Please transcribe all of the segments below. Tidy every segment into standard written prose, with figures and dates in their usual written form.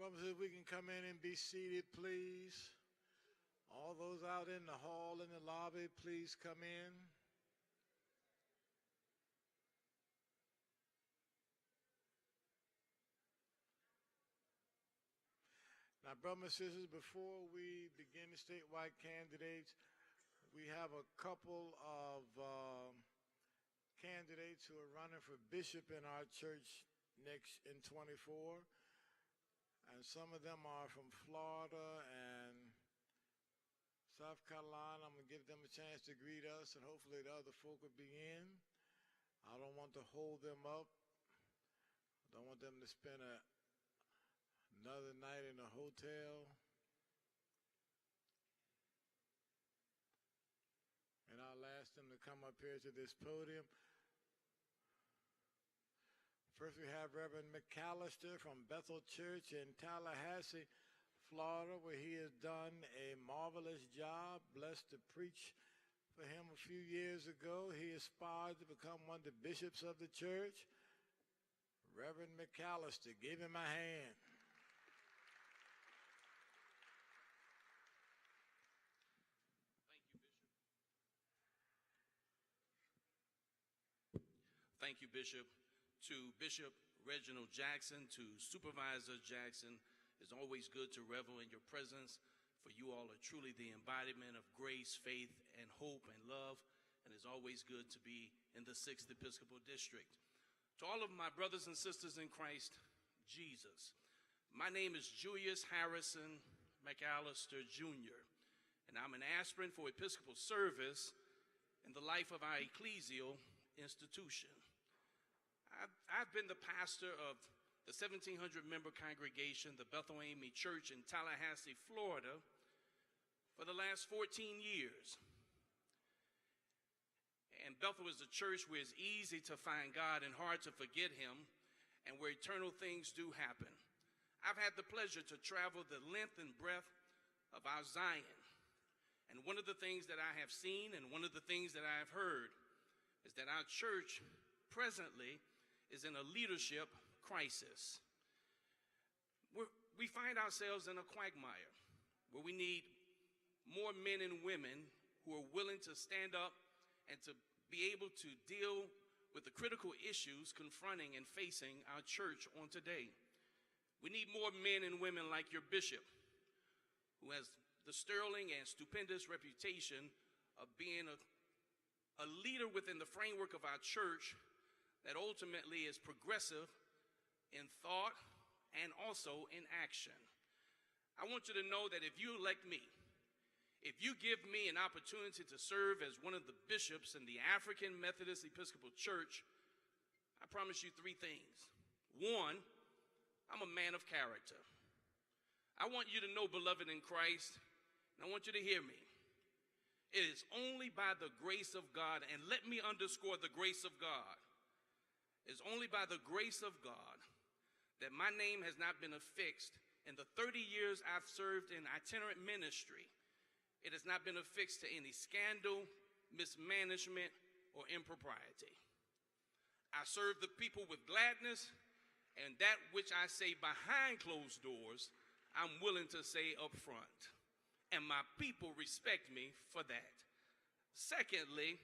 brothers, if we can come in and be seated, please. All those out in the hall, in the lobby, please come in. Now, brothers and sisters, before we begin the statewide candidates, we have a couple of candidates who are running for bishop in our church next in 24. And some of them are from Florida and South Carolina. I'm going to give them a chance to greet us, and hopefully the other folk will be in. I don't want to hold them up. I don't want them to spend another night in a hotel. And I'll ask them to come up here to this podium. First, we have Reverend Mcallister from Bethel Church in Tallahassee, Florida, where he has done a marvelous job. Blessed to preach for him a few years ago. He aspired to become one of the bishops of the church. Reverend Mcallister, give him a hand. Thank you, Bishop. Thank you, Bishop. To Bishop Reginald Jackson, to Supervisor Jackson, it's always good to revel in your presence, for you all are truly the embodiment of grace, faith, and hope and love, and it's always good to be in the 6th Episcopal District. To all of my brothers and sisters in Christ Jesus, my name is Julius Harrison Mcallister, Jr., and I'm an aspirant for Episcopal service in the life of our ecclesial institution. I've been the pastor of the 1,700-member congregation, the Bethel A.M.E. Church in Tallahassee, Florida, for the last 14 years. And Bethel is a church where it's easy to find God and hard to forget him, and where eternal things do happen. I've had the pleasure to travel the length and breadth of our Zion. And one of the things that I have seen and one of the things that I have heard is that our church presently is in a leadership crisis. We find ourselves in a quagmire where we need more men and women who are willing to stand up and to be able to deal with the critical issues confronting and facing our church on today. We need more men and women like your bishop, who has the sterling and stupendous reputation of being a leader within the framework of our church that ultimately is progressive in thought and also in action. I want you to know that if you elect me, if you give me an opportunity to serve as one of the bishops in the African Methodist Episcopal Church, I promise you 3 things. 1, I'm a man of character. I want you to know, beloved in Christ, and I want you to hear me. It is only by the grace of God, and let me underscore the grace of God. It's only by the grace of God that my name has not been affixed in the 30 years I've served in itinerant ministry. It has not been affixed to any scandal, mismanagement, or impropriety. I serve the people with gladness, and that which I say behind closed doors, I'm willing to say up front. And my people respect me for that. Secondly,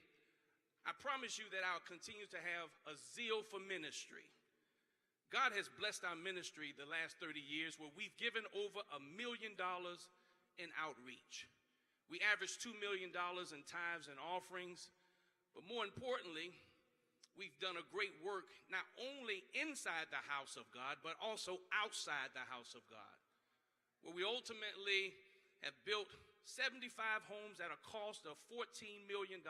I promise you that I'll continue to have a zeal for ministry. God has blessed our ministry the last 30 years where we've given over $1 million in outreach. We average $2 million in tithes and offerings, but more importantly, we've done a great work not only inside the house of God, but also outside the house of God, where we ultimately have built 75 homes at a cost of $14 million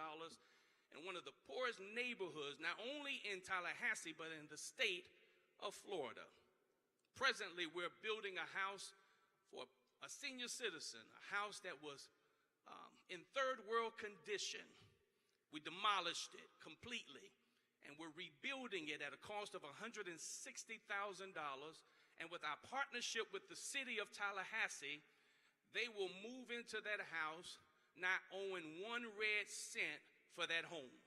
in one of the poorest neighborhoods, not only in Tallahassee, but in the state of Florida. Presently, we're building a house for a senior citizen, a house that was in third world condition. We demolished it completely, and we're rebuilding it at a cost of $160,000. And with our partnership with the city of Tallahassee, they will move into that house not owing 1 red cent for that home.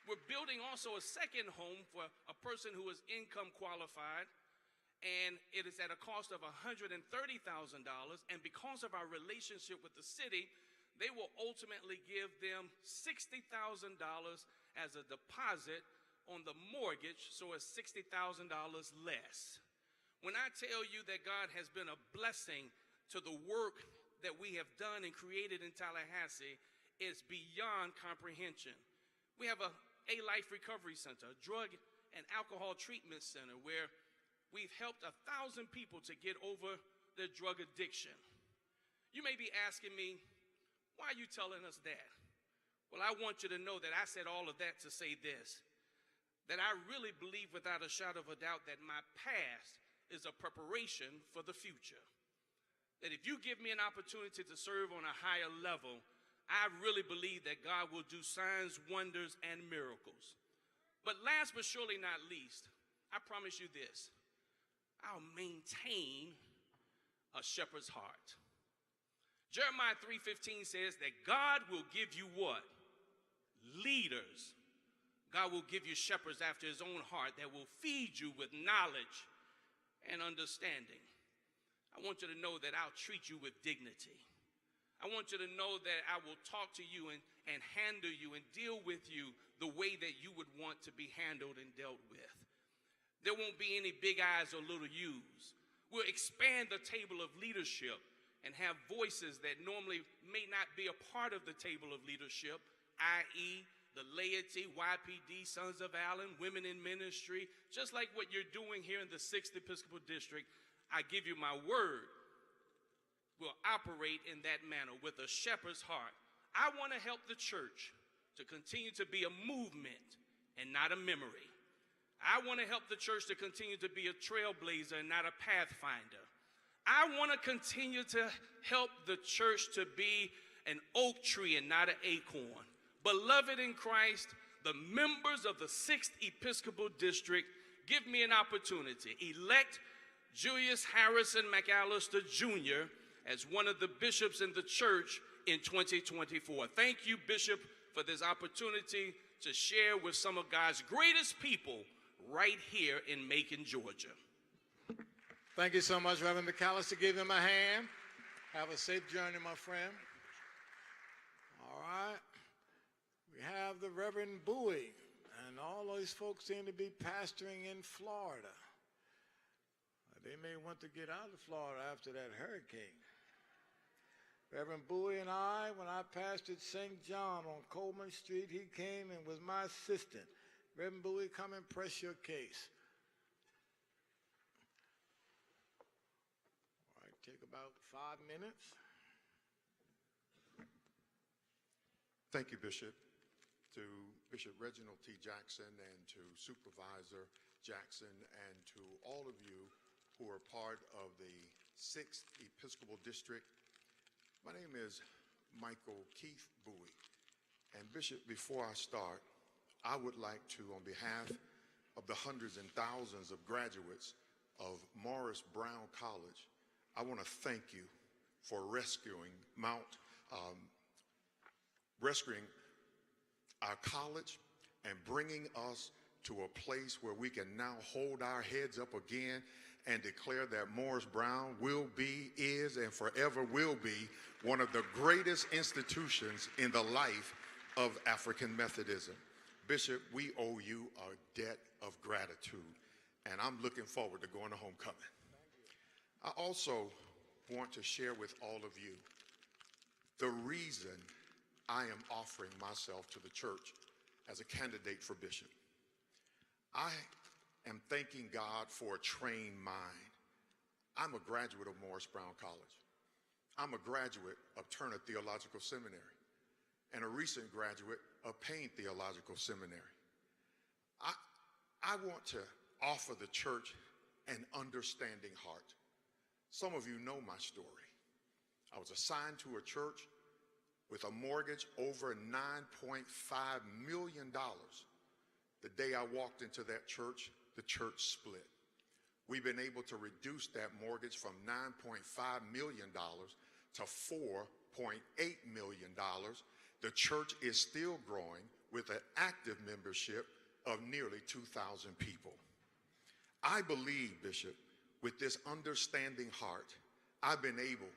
We're building also a second home for a person who is income qualified, and it is at a cost of $130,000. And because of our relationship with the city, they will ultimately give them $60,000 as a deposit on the mortgage, so it's $60,000 less. When I tell you that God has been a blessing to the work that we have done and created in Tallahassee, it's beyond comprehension. We have a Life Recovery Center, a drug and alcohol treatment center, where we've helped 1,000 people to get over their drug addiction. You may be asking me, why are you telling us that? Well, I want you to know that I said all of that to say this, that I really believe without a shadow of a doubt that my past is a preparation for the future. That if you give me an opportunity to serve on a higher level, I really believe that God will do signs, wonders, and miracles. But last but surely not least, I promise you this: I'll maintain a shepherd's heart. Jeremiah 3:15 says that God will give you what? Leaders. God will give you shepherds after his own heart that will feed you with knowledge and understanding. I want you to know that I'll treat you with dignity. I want you to know that I will talk to you and handle you and deal with you the way that you would want to be handled and dealt with. There won't be any big eyes or little U's. We'll expand the table of leadership and have voices that normally may not be a part of the table of leadership, i.e., the laity, YPD, Sons of Allen, women in ministry, just like what you're doing here in the 6th Episcopal District. I give you my word, will operate in that manner with a shepherd's heart. I want to help the church to continue to be a movement and not a memory. I want to help the church to continue to be a trailblazer and not a pathfinder. I want to continue to help the church to be an oak tree and not an acorn. Beloved in Christ, the members of the 6th Episcopal District give me an opportunity. Elect Julius Harrison Mcallister Jr. as one of the bishops in the church in 2024. Thank you, Bishop, for this opportunity to share with some of God's greatest people right here in Macon, Georgia. Thank you so much, Reverend Mcallister. Give him a hand. Have a safe journey, my friend. All right. We have the Reverend Bowie, and all those folks seem to be pastoring in Florida. They may want to get out of Florida after that hurricane. Reverend Bowie and I, when I pastored St. John on Coleman Street, he came and was my assistant. Reverend Bowie, come and press your case. All right, take about 5 minutes. Thank you, Bishop. To Bishop Reginald T. Jackson and to Supervisor Jackson and to all of you who are part of the 6th Episcopal District. My name is Michael Keith Bowie. And Bishop, before I start, I would like to, on behalf of the hundreds and thousands of graduates of Morris Brown College, I want to thank you for rescuing our college and bringing us to a place where we can now hold our heads up again and declare that Morris Brown will be, is, and forever will be one of the greatest institutions in the life of African Methodism. Bishop, we owe you a debt of gratitude, and I'm looking forward to going to homecoming. I also want to share with all of you the reason I am offering myself to the church as a candidate for bishop. I am thanking God for a trained mind. I'm a graduate of Morris Brown College. I'm a graduate of Turner Theological Seminary and a recent graduate of Payne Theological Seminary. I want to offer the church an understanding heart. Some of you know my story. I was assigned to a church with a mortgage over $9.5 million. The day I walked into that church, the church split. We've been able to reduce that mortgage from $9.5 million to $4.8 million. The church is still growing with an active membership of nearly 2,000 people. I believe, Bishop, with this understanding heart, I've been able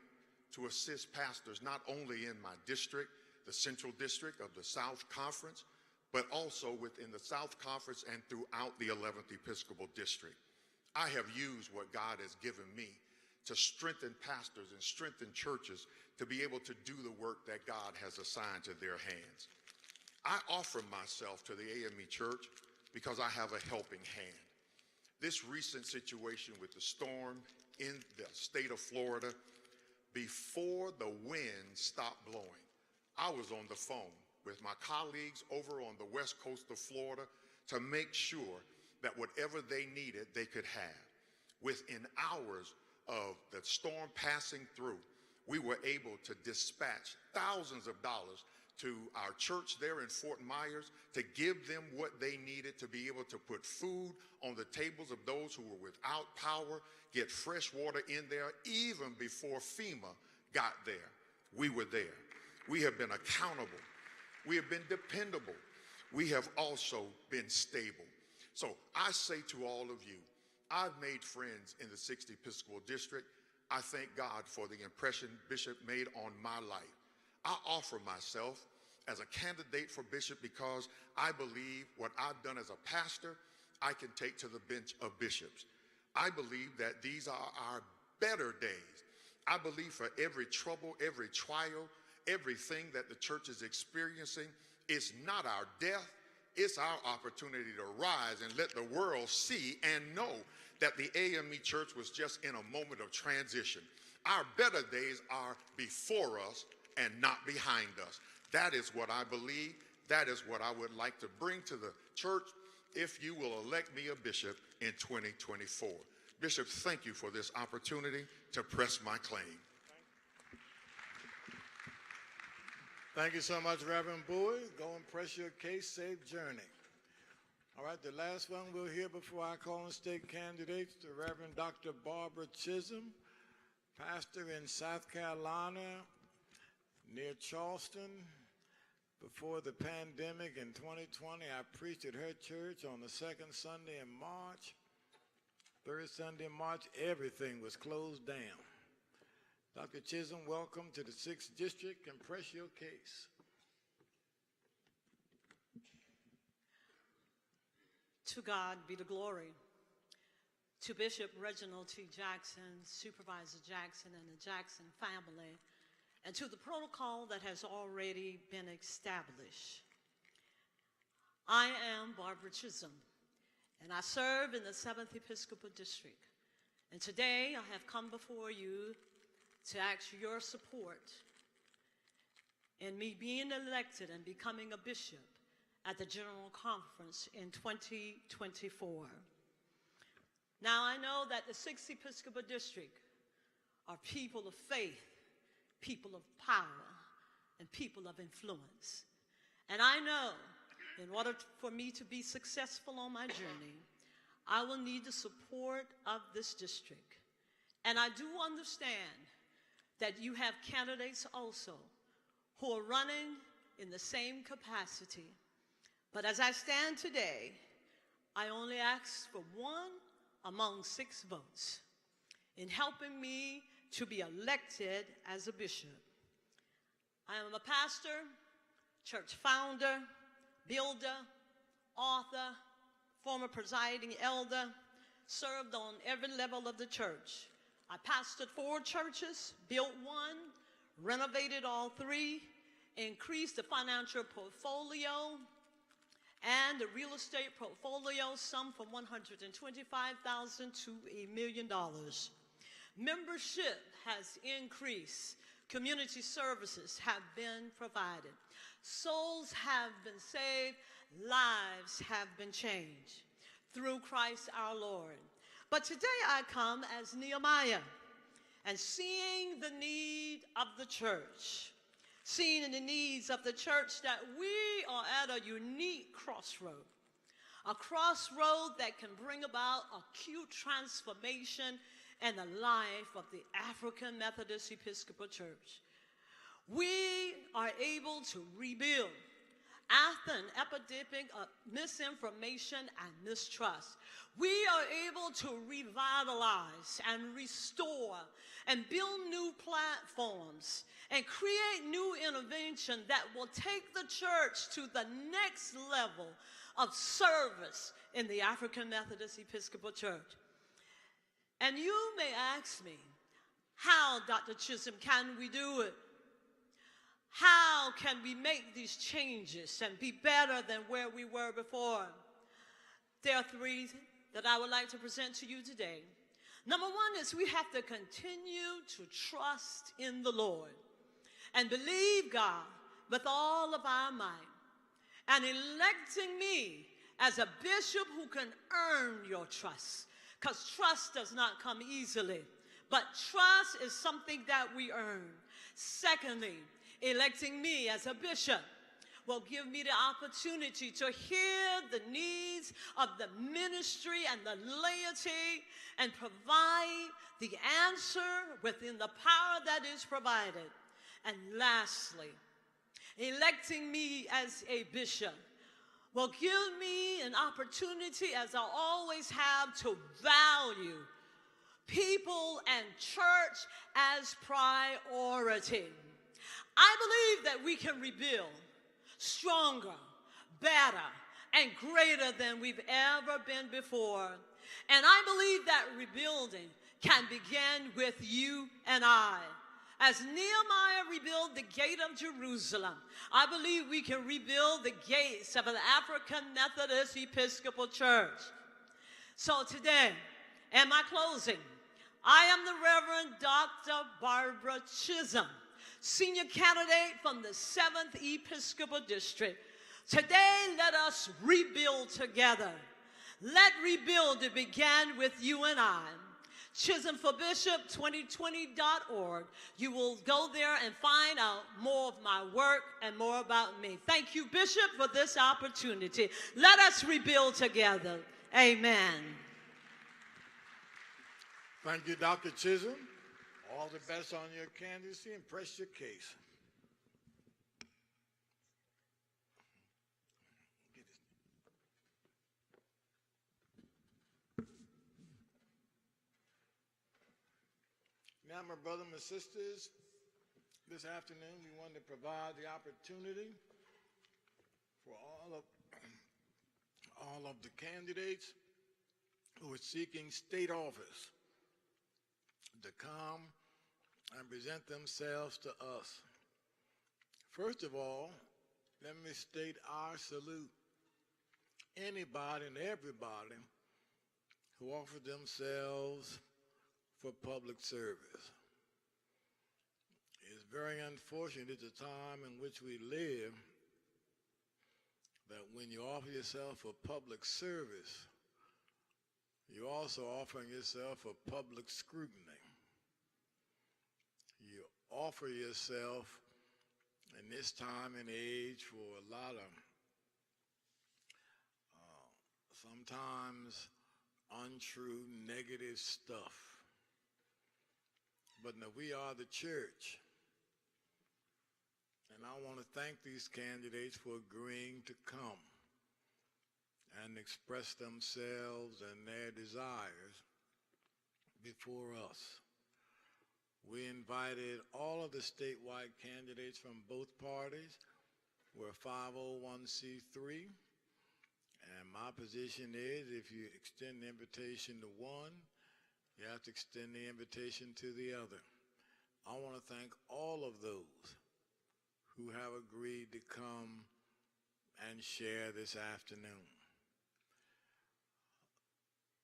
to assist pastors not only in my district, the Central District of the South Conference, but also within the South Conference and throughout the 11th Episcopal District. I have used what God has given me to strengthen pastors and strengthen churches to be able to do the work that God has assigned to their hands. I offer myself to the A.M.E. Church because I have a helping hand. This recent situation with the storm in the state of Florida, before the wind stopped blowing, I was on the phone with my colleagues over on the west coast of Florida to make sure that whatever they needed, they could have. Within hours of the storm passing through, we were able to dispatch thousands of dollars to our church there in Fort Myers to give them what they needed to be able to put food on the tables of those who were without power, get fresh water in there even before FEMA got there. We were there. We have been accountable. We have been dependable. We have also been stable. So I say to all of you, I've made friends in the 6th Episcopal District. I thank God for the impression Bishop made on my life. I offer myself as a candidate for bishop because I believe what I've done as a pastor, I can take to the bench of bishops. I believe that these are our better days. I believe for every trouble, every trial, everything that the church is experiencing, it's not our death, it's our opportunity to rise and let the world see and know that the A.M.E. Church was just in a moment of transition. Our better days are before us and not behind us. That is what I believe. That is what I would like to bring to the church if you will elect me a bishop in 2024. Bishop, thank you for this opportunity to press my claim. Thank you so much, Reverend Bowie. Go and press your case. Safe journey. All right, the last one we'll hear before I call on state candidates, the Reverend Dr. Barbara Chisholm, pastor in South Carolina, near Charleston. Before the pandemic in 2020, I preached at her church on the second Sunday in March. Third Sunday in March, everything was closed down. Dr. Chisholm, welcome to the 6th District, and press your case. To God be the glory. To Bishop Reginald T. Jackson, Supervisor Jackson, and the Jackson family, and to the protocol that has already been established. I am Barbara Chisholm, and I serve in the 7th Episcopal District. And today I have come before you to ask your support in me being elected and becoming a bishop at the General Conference in 2024. Now I know that the 6th Episcopal District are people of faith, people of power, and people of influence. And I know in order for me to be successful on my journey, I will need the support of this district. And I do understand that you have candidates also who are running in the same capacity. But as I stand today, I only ask for one among 6 votes in helping me to be elected as a bishop. I am a pastor, church founder, builder, author, former presiding elder, served on every level of the church. I pastored 4 churches, built 1, renovated all 3, increased the financial portfolio and the real estate portfolio, some from $125,000 to $1 million. Membership has increased. Community services have been provided. Souls have been saved. Lives have been changed through Christ our Lord. But today I come as Nehemiah and seeing the need of the church, seeing the needs of the church that we are at a unique crossroad, a crossroad that can bring about acute transformation in the life of the African Methodist Episcopal Church. We are able to rebuild after an epidemic of misinformation and mistrust, we are able to revitalize and restore and build new platforms and create new intervention that will take the church to the next level of service in the African Methodist Episcopal Church. And you may ask me, how, Dr. Chisholm, can we do it? How can we make these changes and be better than where we were before? There are three that I would like to present to you today. Number one is we have to continue to trust in the Lord and believe God with all of our might. And electing me as a bishop who can earn your trust, because trust does not come easily, but trust is something that we earn. Secondly, electing me as a bishop will give me the opportunity to hear the needs of the ministry and the laity and provide the answer within the power that is provided. And lastly, electing me as a bishop will give me an opportunity, as I always have, to value people and church as priority. I believe that we can rebuild stronger, better, and greater than we've ever been before. And I believe that rebuilding can begin with you and I. As Nehemiah rebuilt the gate of Jerusalem, I believe we can rebuild the gates of an African Methodist Episcopal Church. So today, in my closing, I am the Reverend Dr. Barbara Chisholm, senior candidate from the 7th Episcopal District. Today, let us rebuild together. Let rebuild begin with you and I. ChisholmForBishop2020.org. You will go there and find out more of my work and more about me. Thank you, Bishop, for this opportunity. Let us rebuild together. Amen. Thank you, Dr. Chisholm. All the best on your candidacy and press your case. Now, my brothers and sisters, this afternoon we want to provide the opportunity for all of the candidates who are seeking state office to come and present themselves to us. First of all, let me state our salute. Anybody and everybody who offer themselves for public service. It's very unfortunate at the time in which we live that when you offer yourself for public service, you're also offering yourself for public scrutiny. You offer yourself in this time and age for a lot of sometimes untrue, negative stuff. But now we are the church. And I want to thank these candidates for agreeing to come and express themselves and their desires before us. We invited all of the statewide candidates from both parties. We're 501c3. And my position is if you extend the invitation to one, you have to extend the invitation to the other. I want to thank all of those who have agreed to come and share this afternoon.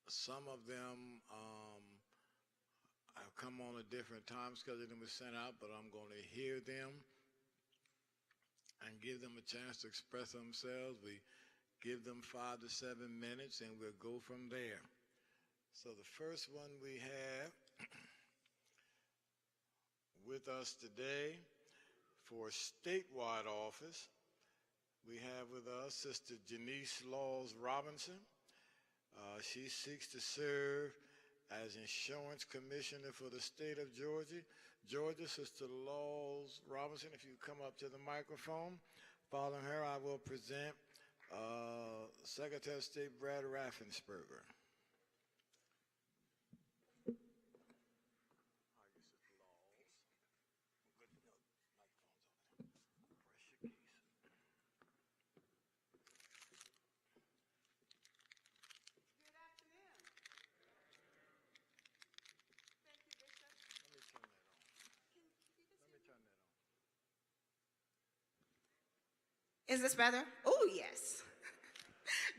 Some of them have come on a different time schedule than was sent out, but I'm going to hear them and give them a chance to express themselves. We give them 5 to 7 minutes, and we'll go from there. So the first one we have with us today for statewide office, we have with us Sister Janice Laws Robinson. She seeks to serve as Insurance Commissioner for the state of Georgia. Sister Laws Robinson, if you come up to the microphone, Following her, I will present Secretary of State Brad Raffensperger. Is this better? Oh, yes.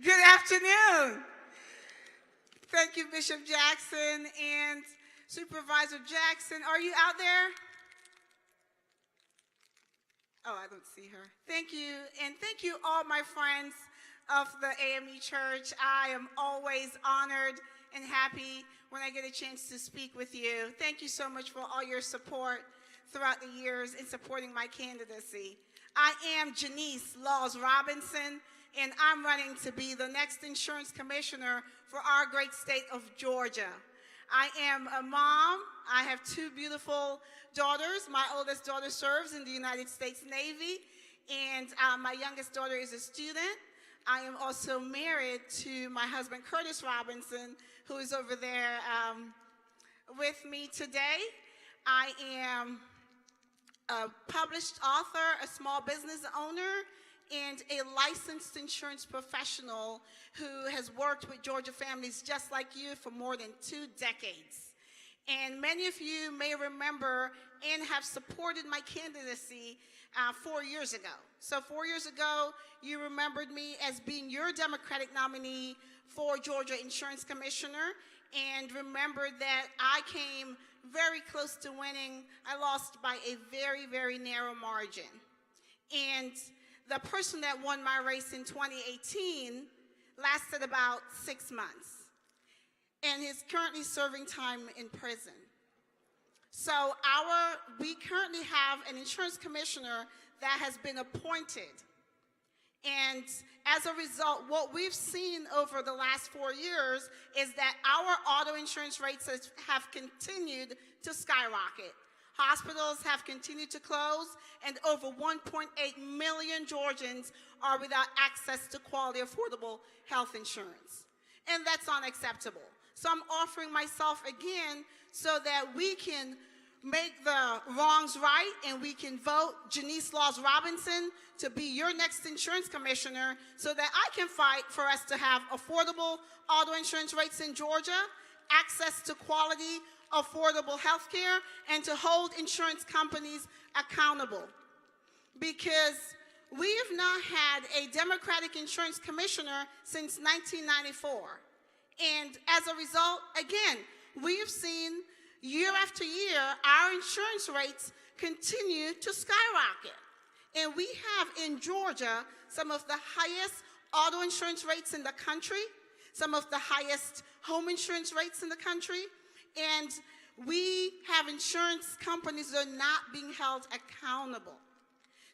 Good afternoon. Thank you, Bishop Jackson and Supervisor Jackson. Are you out there? Oh, I don't see her. Thank you. And thank you, all my friends of the A.M.E. Church. I am always honored and happy when I get a chance to speak with you. Thank you so much for all your support throughout the years in supporting my candidacy. I am Janice Laws Robinson, and I'm running to be the next insurance commissioner for our great state of Georgia. I am a mom. I have two beautiful daughters. My oldest daughter serves in the United States Navy, and my youngest daughter is a student. I am also married to my husband, Curtis Robinson, who is over there with me today. I am a published author, a small business owner, and a licensed insurance professional who has worked with Georgia families just like you for more than 2 decades. And many of you may remember and have supported my candidacy 4 years ago. So 4 years ago, you remembered me as being your Democratic nominee for Georgia Insurance Commissioner, and remembered that I came very close to winning. I lost by a very, very narrow margin. And the person that won my race in 2018 lasted about 6 months and is currently serving time in prison. So we currently have an insurance commissioner that has been appointed. And as a result, what we've seen over the last 4 years is that our auto insurance rates have continued to skyrocket. Hospitals have continued to close, and over 1.8 million Georgians are without access to quality, affordable health insurance. And that's unacceptable. So I'm offering myself again so that we can make the wrongs right and we can vote Janice Laws Robinson to be your next insurance commissioner so that I can fight for us to have affordable auto insurance rates in Georgia, access to quality, affordable health care, and to hold insurance companies accountable. Because we have not had a Democratic insurance commissioner since 1994. And as a result, again, we have seen year after year, our insurance rates continue to skyrocket. And we have in Georgia some of the highest auto insurance rates in the country, some of the highest home insurance rates in the country, and we have insurance companies that are not being held accountable.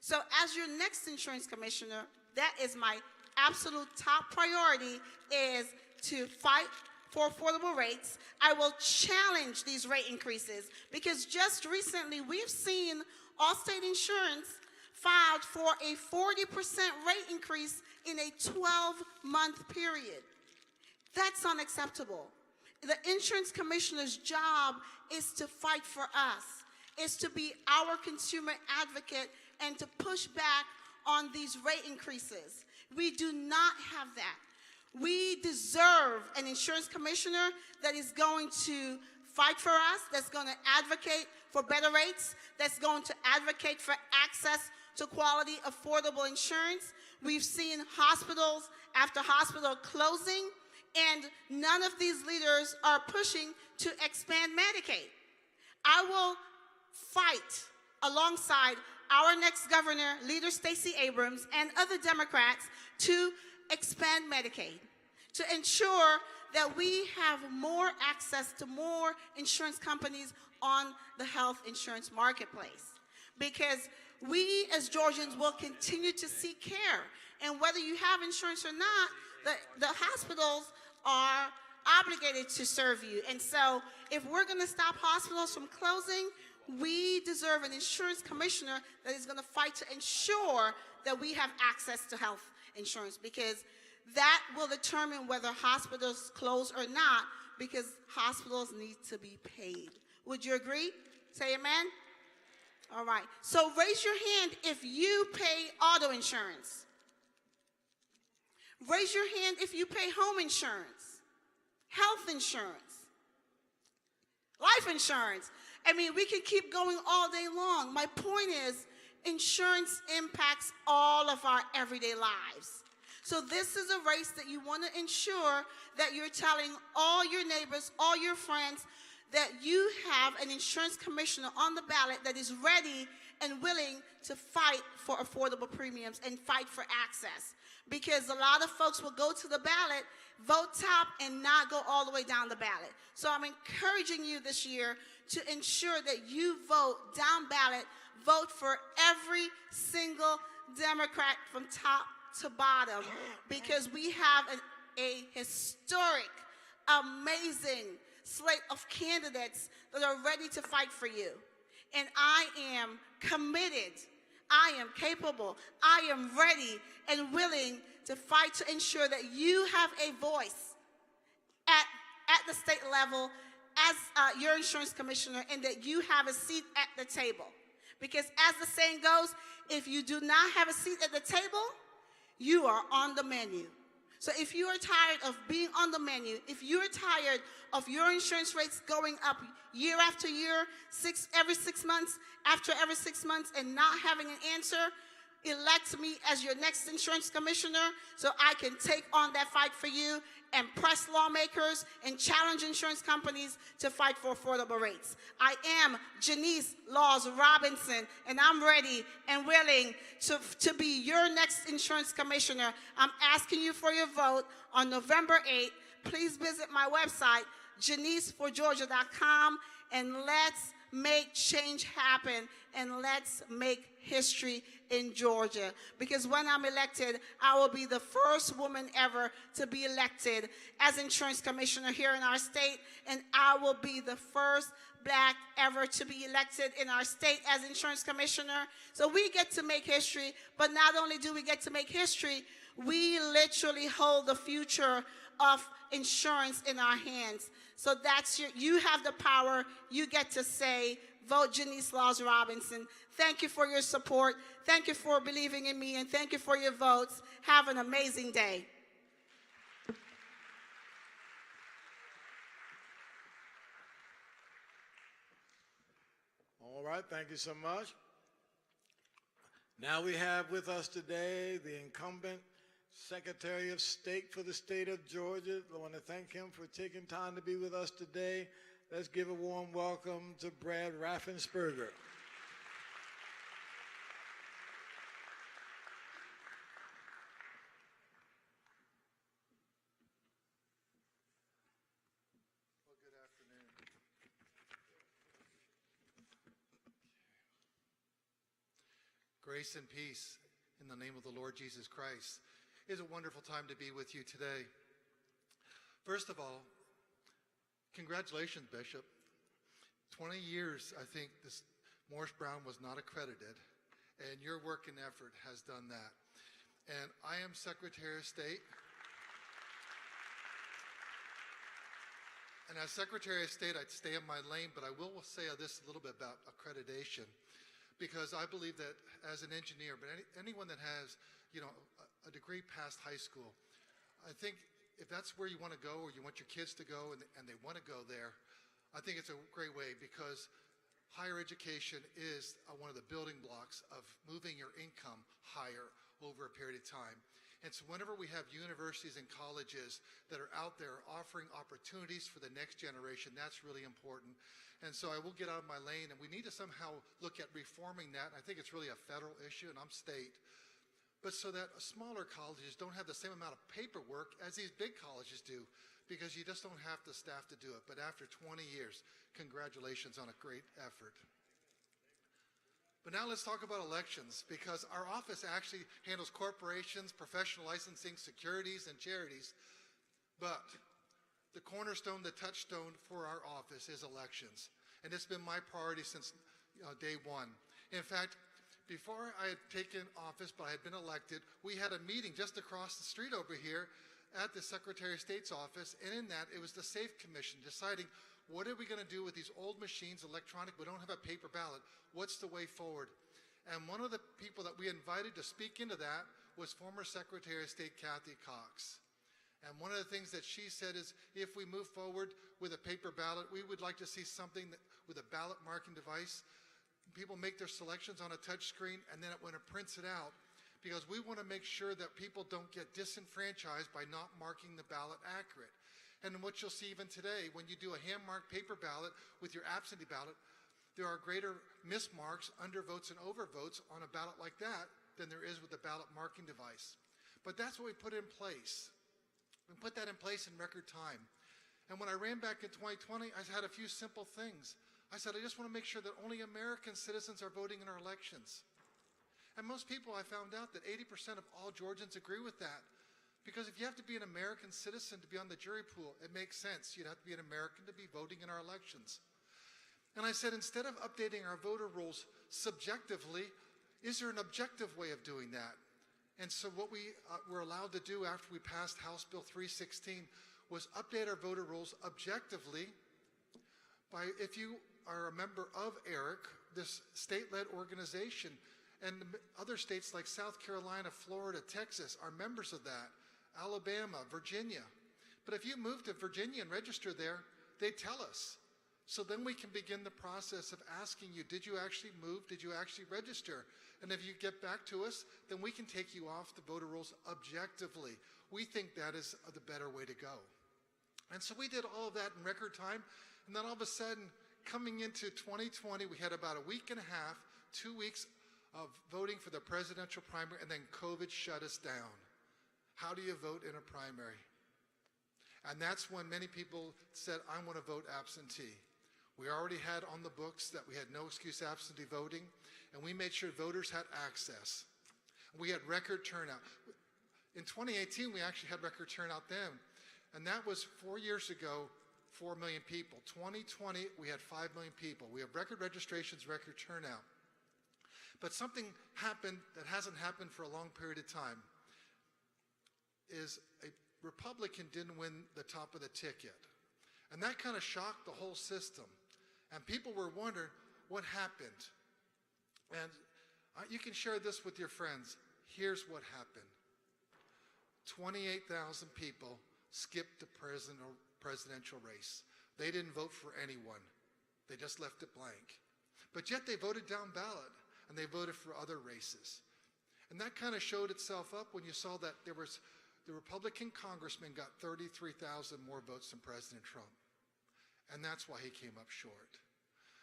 So as your next insurance commissioner, that is my absolute top priority, is to fight for affordable rates. I will challenge these rate increases because just recently we've seen Allstate Insurance filed for a 40% rate increase in a 12-month period. That's unacceptable. The insurance commissioner's job is to fight for us, is to be our consumer advocate and to push back on these rate increases. We do not have that. We deserve an insurance commissioner that is going to fight for us, that's going to advocate for better rates, that's going to advocate for access to quality, affordable insurance. We've seen hospitals after hospital closing, and none of these leaders are pushing to expand Medicaid. I will fight alongside our next governor, Leader Stacey Abrams, and other Democrats to expand Medicaid, to ensure that we have more access to more insurance companies on the health insurance marketplace. Because we as Georgians will continue to seek care. And whether you have insurance or not, the hospitals are obligated to serve you. And so if we're going to stop hospitals from closing, we deserve an insurance commissioner that is going to fight to ensure that we have access to health insurance, because that will determine whether hospitals close or not, because hospitals need to be paid. Would you agree? Say amen. All right. So raise your hand if you pay auto insurance. Raise your hand if you pay home insurance, health insurance, life insurance. I mean, we can keep going all day long. My point is, insurance impacts all of our everyday lives. So this is a race that you want to ensure that you're telling all your neighbors, all your friends, that you have an insurance commissioner on the ballot that is ready and willing to fight for affordable premiums and fight for access. Because a lot of folks will go to the ballot, vote top, and not go all the way down the ballot. So I'm encouraging you this year to ensure that you vote down ballot, vote for every single Democrat from top to bottom, because we have a historic, amazing slate of candidates that are ready to fight for you. And I am committed, I am capable, I am ready and willing to fight to ensure that you have a voice at the state level as your insurance commissioner, and that you have a seat at the table. Because as the saying goes, if you do not have a seat at the table, you are on the menu. So if you are tired of being on the menu, if you're tired of your insurance rates going up year after year, every 6 months, after every 6 months, and not having an answer, elect me as your next insurance commissioner so I can take on that fight for you and press lawmakers and challenge insurance companies to fight for affordable rates. I am Janice Laws Robinson, and I'm ready and willing to be your next insurance commissioner. I'm asking you for your vote on November 8th. Please visit my website, janiceforgeorgia.com, and let's make change happen, and let's make history in Georgia. Because when I'm elected, I will be the first woman ever to be elected as insurance commissioner here in our state, and I will be the first Black ever to be elected in our state as insurance commissioner. So we get to make history, but not only do we get to make history, we literally hold the future of insurance in our hands. So that's you have the power. You get to say, vote Janice Laws Robinson. Thank you for your support. Thank you for believing in me, and thank you for your votes. Have an amazing day. All right, thank you so much. Now we have with us today the incumbent Secretary of State for the state of Georgia. I want to thank him for taking time to be with us today. Let's give a warm welcome to Brad Raffensperger. Well, good afternoon. Grace and peace in the name of the Lord Jesus Christ. It is a wonderful time to be with you today. First of all, congratulations, Bishop. 20 years, I think, this Morris Brown was not accredited, and your work and effort has done that. And I am Secretary of State. And as Secretary of State, I'd stay in my lane, but I will say this a little bit about accreditation, because I believe that as an engineer, but anyone that has, a degree past high school, I think if that's where you want to go, or you want your kids to go, and they want to go there, I think it's a great way, because higher education is one of the building blocks of moving your income higher over a period of time. And so whenever we have universities and colleges that are out there offering opportunities for the next generation, that's really important. And so I will get out of my lane, and we need to somehow look at reforming that. I think it's really a federal issue, and I'm state. But so that smaller colleges don't have the same amount of paperwork as these big colleges do, because you just don't have the staff to do it. But after 20 years, congratulations on a great effort. But now let's talk about elections, because our office actually handles corporations, professional licensing, securities, and charities. But the cornerstone, the touchstone for our office is elections. And it's been my priority since day one. In fact, before I had taken office, but I had been elected, we had a meeting just across the street over here at the Secretary of State's office, and in that, it was the Safe Commission deciding, what are we going to do with these old machines, electronic? We don't have a paper ballot. What's the way forward? And one of the people that we invited to speak into that was former Secretary of State Kathy Cox. And one of the things that she said is, if we move forward with a paper ballot, we would like to see something with a ballot marking device. People make their selections on a touch screen, and then when it prints it out, because we want to make sure that people don't get disenfranchised by not marking the ballot accurate. And what you'll see even today, when you do a hand-marked paper ballot with your absentee ballot, there are greater mismarks, undervotes, and overvotes on a ballot like that than there is with the ballot marking device. But that's what we put in place. We put that in place in record time. And when I ran back in 2020, I had a few simple things. I said, I just want to make sure that only American citizens are voting in our elections. And most people, I found out that 80% of all Georgians agree with that. Because if you have to be an American citizen to be on the jury pool, it makes sense. You'd have to be an American to be voting in our elections. And I said, instead of updating our voter rolls subjectively, is there an objective way of doing that? And so what we were allowed to do after we passed House Bill 316 was update our voter rolls objectively by, if you are a member of ERIC, this state-led organization, and other states like South Carolina, Florida, Texas are members of that, Alabama, Virginia. But if you move to Virginia and register there, they tell us. So then we can begin the process of asking you, did you actually move? Did you actually register? And if you get back to us, then we can take you off the voter rolls objectively. We think that is the better way to go. And so we did all of that in record time. And then all of a sudden, coming into 2020, we had about a week and a half, 2 weeks of voting for the presidential primary, and then COVID shut us down. How do you vote in a primary? And that's when many people said, I want to vote absentee. We already had on the books that we had no excuse absentee voting, and we made sure voters had access. We had record turnout. In 2018, we actually had record turnout then, and that was 4 years ago, 4 million people. 2020, we had 5 million people. We have record registrations, record turnout. But something happened that hasn't happened for a long period of time, is a Republican didn't win the top of the ticket. And that kind of shocked the whole system. And people were wondering what happened. And you can share this with your friends. Here's what happened. 28,000 people skipped the presidential race. They didn't vote for anyone. They just left it blank. But yet they voted down ballot, and they voted for other races. And that kind of showed itself up when you saw that there was the Republican congressman got 33,000 more votes than President Trump. And that's why he came up short.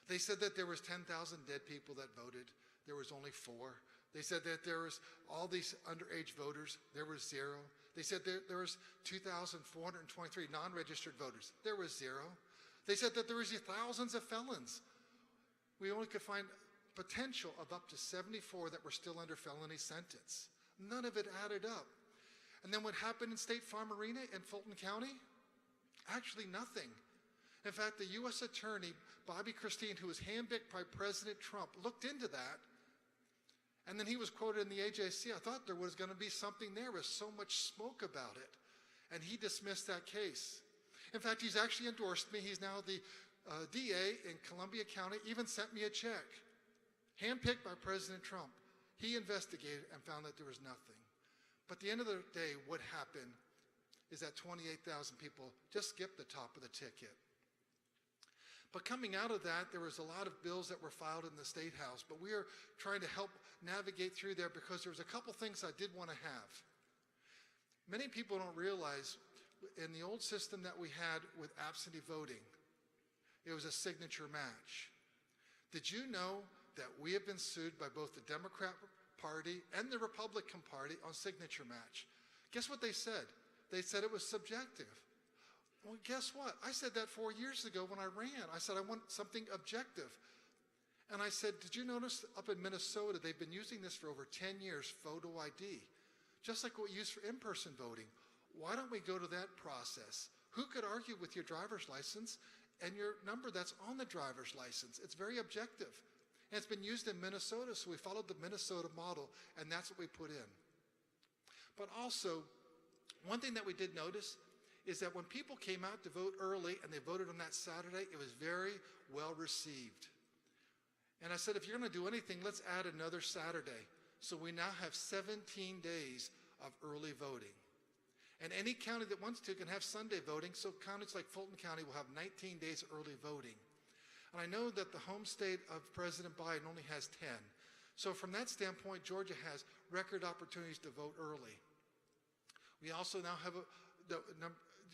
They said that there was 10,000 dead people that voted. There was only 4. They said that there was all these underage voters. There was 0. They said there was 2,423 non-registered voters. There was 0. They said that there was thousands of felons. We only could find potential of up to 74 that were still under felony sentence. None of it added up. And then what happened in State Farm Arena in Fulton County? Actually nothing. In fact, the U.S. Attorney, Bobby Christine, who was handpicked by President Trump, looked into that. And then he was quoted in the AJC. I thought there was going to be something there. There was so much smoke about it. And he dismissed that case. In fact, he's actually endorsed me. He's now the DA in Columbia County, even sent me a check. Handpicked by President Trump. He investigated and found that there was nothing. But at the end of the day, what happened is that 28,000 people just skipped the top of the ticket. But coming out of that, there was a lot of bills that were filed in the State House, but we are trying to help navigate through there because there was a couple things I did want to have. Many people don't realize in the old system that we had with absentee voting, it was a signature match. Did you know that we have been sued by both the Democrat Party and the Republican Party on signature match? Guess what they said? They said it was subjective. Well, guess what? I said that 4 years ago when I ran. I said I want something objective. And I said, did you notice up in Minnesota, they've been using this for over 10 years, photo ID, just like what we use for in-person voting. Why don't we go to that process? Who could argue with your driver's license and your number that's on the driver's license? It's very objective. And it's been used in Minnesota, so we followed the Minnesota model, and that's what we put in. But also, one thing that we did notice is that when people came out to vote early and they voted on that Saturday, it was very well received. And I said, if you're going to do anything, let's add another Saturday. So we now have 17 days of early voting. And any county that wants to can have Sunday voting, so counties like Fulton County will have 19 days early voting. And I know that the home state of President Biden only has 10. So from that standpoint, Georgia has record opportunities to vote early. We also now have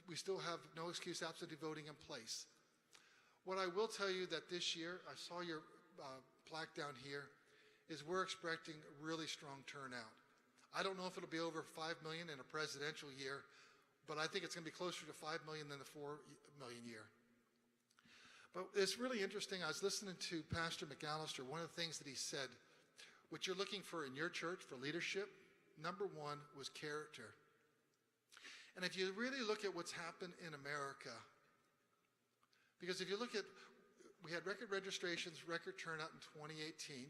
we still have no excuse absentee voting in place. What I will tell you that this year, I saw your plaque down here, is we're expecting a really strong turnout. I don't know if it'll be over 5 million in a presidential year, but I think it's going to be closer to 5 million than the 4 million year. But it's really interesting. I was listening to Pastor Mcallister. One of the things that he said, what you're looking for in your church for leadership, number one was character. And if you really look at what's happened in America, because if you look at, we had record registrations, record turnout in 2018,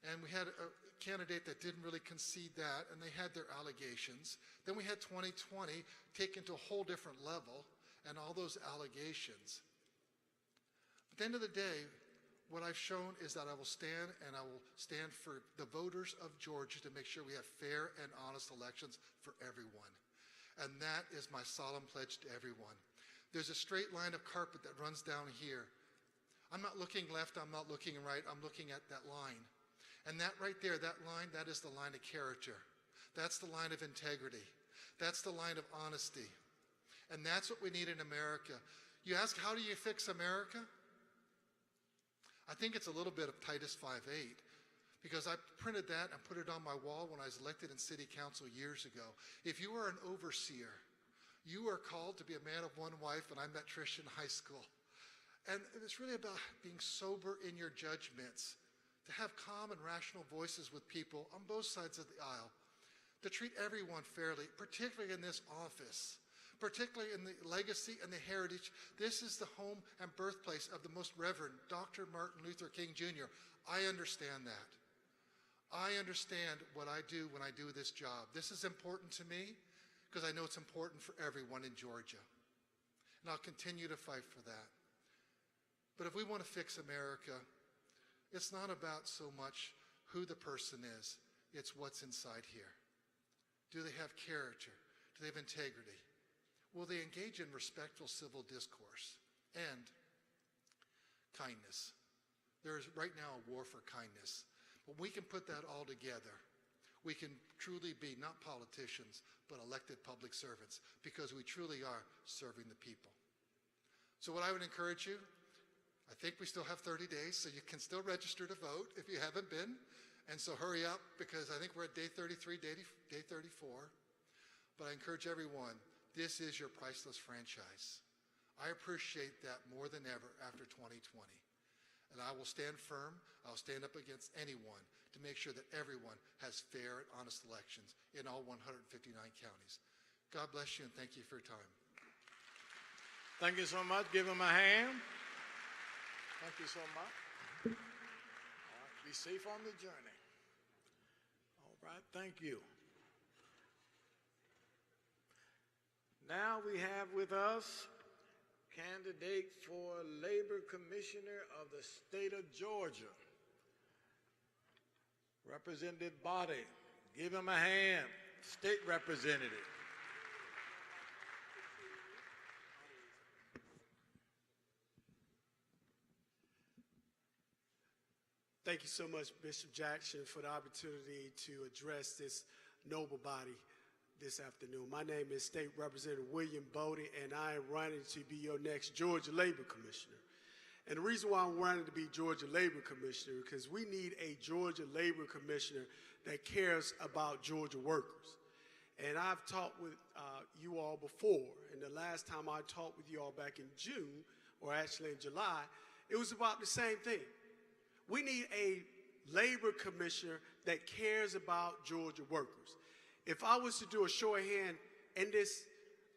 and we had a candidate that didn't really concede that, and they had their allegations. Then we had 2020 taken to a whole different level, and all those allegations. At the end of the day, what I've shown is that I will stand, and I will stand for the voters of Georgia to make sure we have fair and honest elections for everyone. And that is my solemn pledge to everyone. There's a straight line of carpet that runs down here. I'm not looking left, I'm not looking right, I'm looking at that line. And that right there, that line, that is the line of character. That's the line of integrity. That's the line of honesty. And that's what we need in America. You ask, how do you fix America? I think it's a little bit of Titus 5:8, because I printed that and put it on my wall when I was elected in city council years ago. If you are an overseer, you are called to be a man of one wife, and I met Trish in high school. And it's really about being sober in your judgments, to have calm and rational voices with people on both sides of the aisle, to treat everyone fairly, particularly in this office, particularly in the legacy and the heritage. This is the home and birthplace of the Most Reverend Dr. Martin Luther King Jr. I understand that. I understand what I do when I do this job. This is important to me because I know it's important for everyone in Georgia. And I'll continue to fight for that. But if we want to fix America, it's not about so much who the person is, it's what's inside here. Do they have character? Do they have integrity? Will they engage in respectful civil discourse and kindness? There is right now a war for kindness. But we can put that all together. We can truly be not politicians, but elected public servants, because we truly are serving the people. So what I would encourage you, I think we still have 30 days, so you can still register to vote if you haven't been. And so hurry up, because I think we're at day 33, day 34. But I encourage everyone, this is your priceless franchise. I appreciate that more than ever after 2020. And I will stand firm, I'll stand up against anyone to make sure that everyone has fair and honest elections in all 159 counties. God bless you, and thank you for your time. Thank you so much. Give him a hand. Thank you so much. All right, be safe on the journey. All right, thank you. Now we have with us candidate for Labor Commissioner of the state of Georgia, Representative Bowden. Give him a hand, State Representative. Thank you so much, Bishop Jackson, for the opportunity to address this noble body this afternoon. My name is State Representative William Bowden, and I am running to be your next Georgia Labor Commissioner. And the reason why I'm running to be Georgia Labor Commissioner, because we need a Georgia Labor Commissioner that cares about Georgia workers. And I've talked with you all before, and the last time I talked with you all back in June, or actually in July, it was about the same thing. We need a labor commissioner that cares about Georgia workers. If I was to do a show of hand in this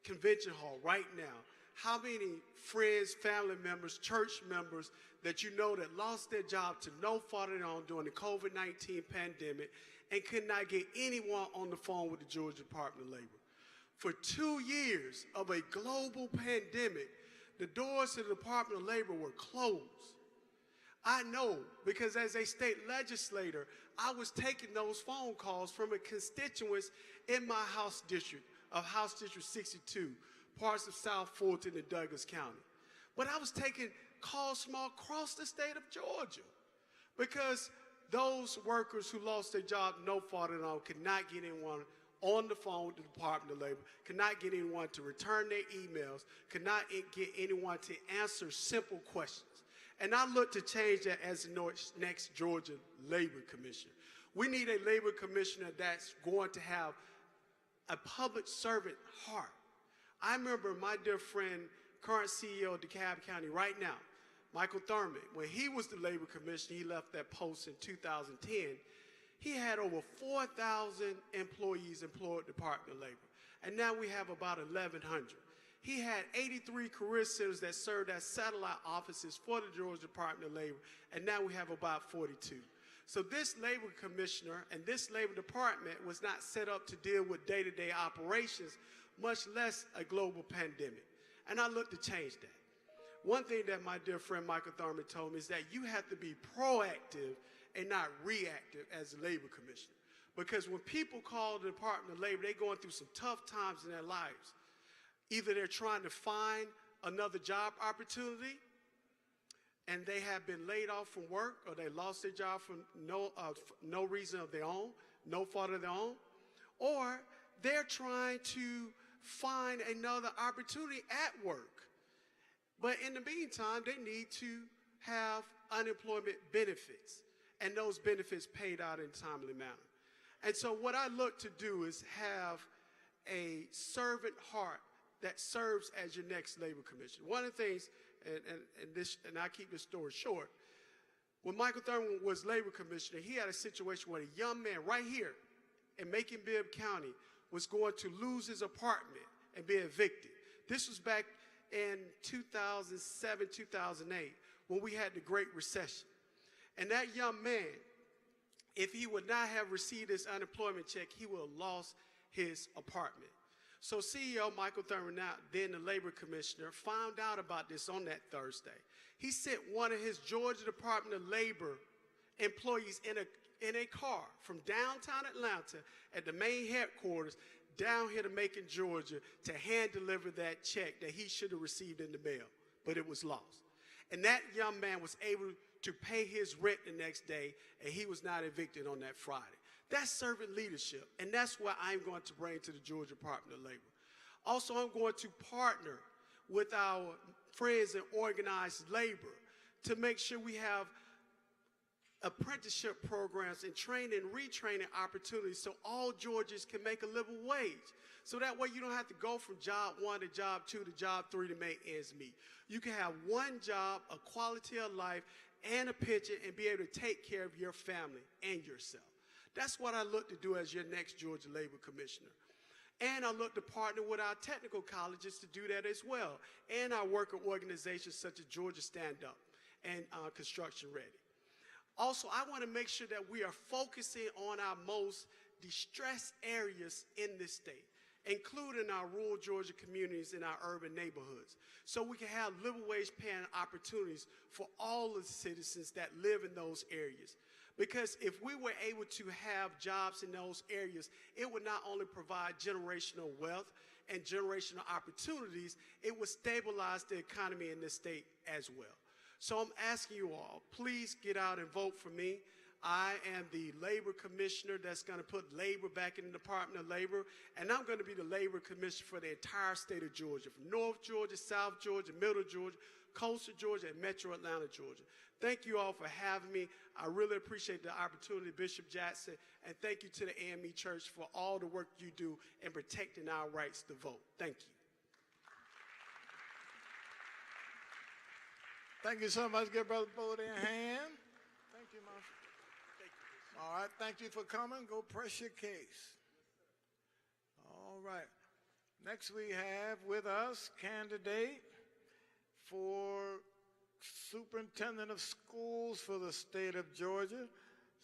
convention hall right now, how many friends, family members, church members that you know that lost their job to no fault of their own during the COVID-19 pandemic and could not get anyone on the phone with the Georgia Department of Labor? For 2 years of a global pandemic, the doors to the Department of Labor were closed. I know because as a state legislator, I was taking those phone calls from a constituents in my House District of House District 62, parts of South Fulton and Douglas County. But I was taking calls from all across the state of Georgia because those workers who lost their job, no fault at all, could not get anyone on the phone with the Department of Labor, could not get anyone to return their emails, could not get anyone to answer simple questions. And I look to change that as the next Georgia Labor Commissioner. We need a labor commissioner that's going to have a public servant heart. I remember my dear friend, current CEO of DeKalb County right now, Michael Thurman, when he was the labor commissioner, he left that post in 2010, he had over 4,000 employees employed at the Department of Labor. And now we have about 1,100. He had 83 career centers that served as satellite offices for the Georgia Department of Labor, and now we have about 42. So this labor commissioner and this labor department was not set up to deal with day-to-day operations, much less a global pandemic. And I look to change that. One thing that my dear friend Michael Thurman told me is that you have to be proactive and not reactive as a labor commissioner. Because when people call the Department of Labor, they're going through some tough times in their lives. Either they're trying to find another job opportunity and they have been laid off from work, or they lost their job for no reason of their own, no fault of their own, or they're trying to find another opportunity at work. But in the meantime, they need to have unemployment benefits, and those benefits paid out in a timely manner. And so what I look to do is have a servant heart that serves as your next labor commissioner. One of the things, and I keep this story short, when Michael Thurman was labor commissioner, he had a situation where a young man right here in Macon-Bibb County was going to lose his apartment and be evicted. This was back in 2007, 2008, when we had the Great Recession. And that young man, if he would not have received his unemployment check, he would have lost his apartment. So CEO Michael Thurman, then the labor commissioner, found out about this on that Thursday. He sent one of his Georgia Department of Labor employees in a car from downtown Atlanta at the main headquarters down here to Macon, Georgia, to hand deliver that check that he should have received in the mail, but it was lost. And that young man was able to pay his rent the next day, and he was not evicted on that Friday. That's servant leadership, and that's what I'm going to bring to the Georgia Department of Labor. Also, I'm going to partner with our friends in organized labor to make sure we have apprenticeship programs and training and retraining opportunities so all Georgians can make a living wage. So that way you don't have to go from job 1 to job 2 to job 3 to make ends meet. You can have one job, a quality of life, and a pension, and be able to take care of your family and yourself. That's what I look to do as your next Georgia Labor Commissioner. And I look to partner with our technical colleges to do that as well, and our worker organizations such as Georgia Stand Up and Construction Ready. Also, I want to make sure that we are focusing on our most distressed areas in this state, including our rural Georgia communities and our urban neighborhoods, so we can have living wage paying opportunities for all of the citizens that live in those areas. Because if we were able to have jobs in those areas, it would not only provide generational wealth and generational opportunities, it would stabilize the economy in this state as well. So I'm asking you all, please get out and vote for me. I am the labor commissioner that's going to put labor back in the Department of Labor, and I'm going to be the labor commissioner for the entire state of Georgia, from North Georgia, South Georgia, Middle Georgia, Coastal Georgia, and Metro Atlanta, Georgia. Thank you all for having me. I really appreciate the opportunity, Bishop Jackson, and thank you to the A.M.E. Church for all the work you do in protecting our rights to vote. Thank you. Thank you so much. Give Brother Bowden a hand. Thank you, Marshall. Thank you. All right, thank you for coming. Go press your case. All right. Next we have with us candidate for Superintendent of Schools for the state of Georgia,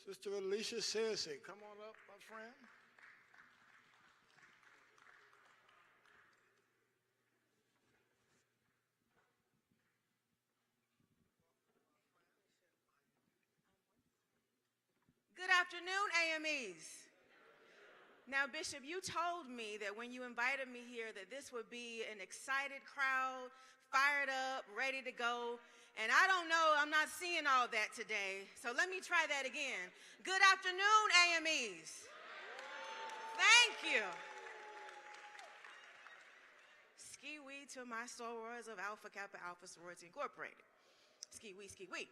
Sister Alicia Sensei. Come on up, my friend. Good afternoon, AMEs. Now, Bishop, you told me that when you invited me here that this would be an excited crowd, fired up, ready to go. And I don't know, I'm not seeing all that today. So let me try that again. Good afternoon, AMEs. Thank you. Ski-wee to my sorors of Alpha Kappa Alpha Sorority Incorporated. Ski-wee, ski-wee.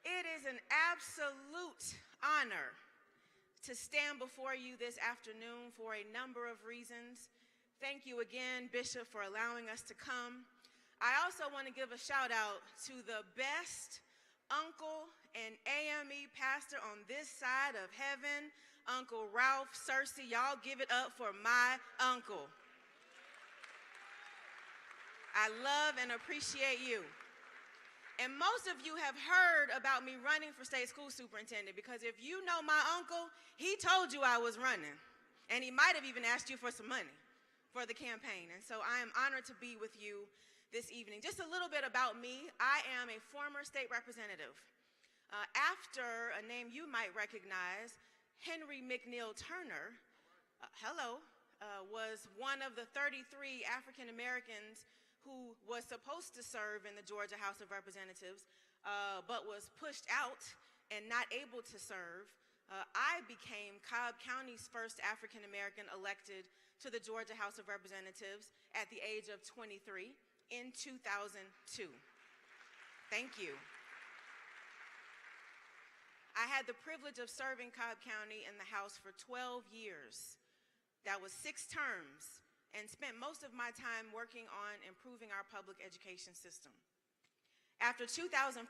It is an absolute honor to stand before you this afternoon for a number of reasons. Thank you again, Bishop, for allowing us to come. I also want to give a shout out to the best uncle and AME pastor on this side of heaven, Uncle Ralph Searcy. Y'all give it up for my uncle. I love and appreciate you. And most of you have heard about me running for state school superintendent, because if you know my uncle, he told you I was running. And he might have even asked you for some money for the campaign. And so I am honored to be with you this evening. Just a little bit about me. I am a former state representative. After a name you might recognize, Henry McNeil Turner, was one of the 33 African Americans who was supposed to serve in the Georgia House of Representatives, but was pushed out and not able to serve. I became Cobb County's first African American elected to the Georgia House of Representatives at the age of 23 in 2002. Thank you. I had the privilege of serving Cobb County in the House for 12 years. That was 6 terms, and spent most of my time working on improving our public education system. After 2014,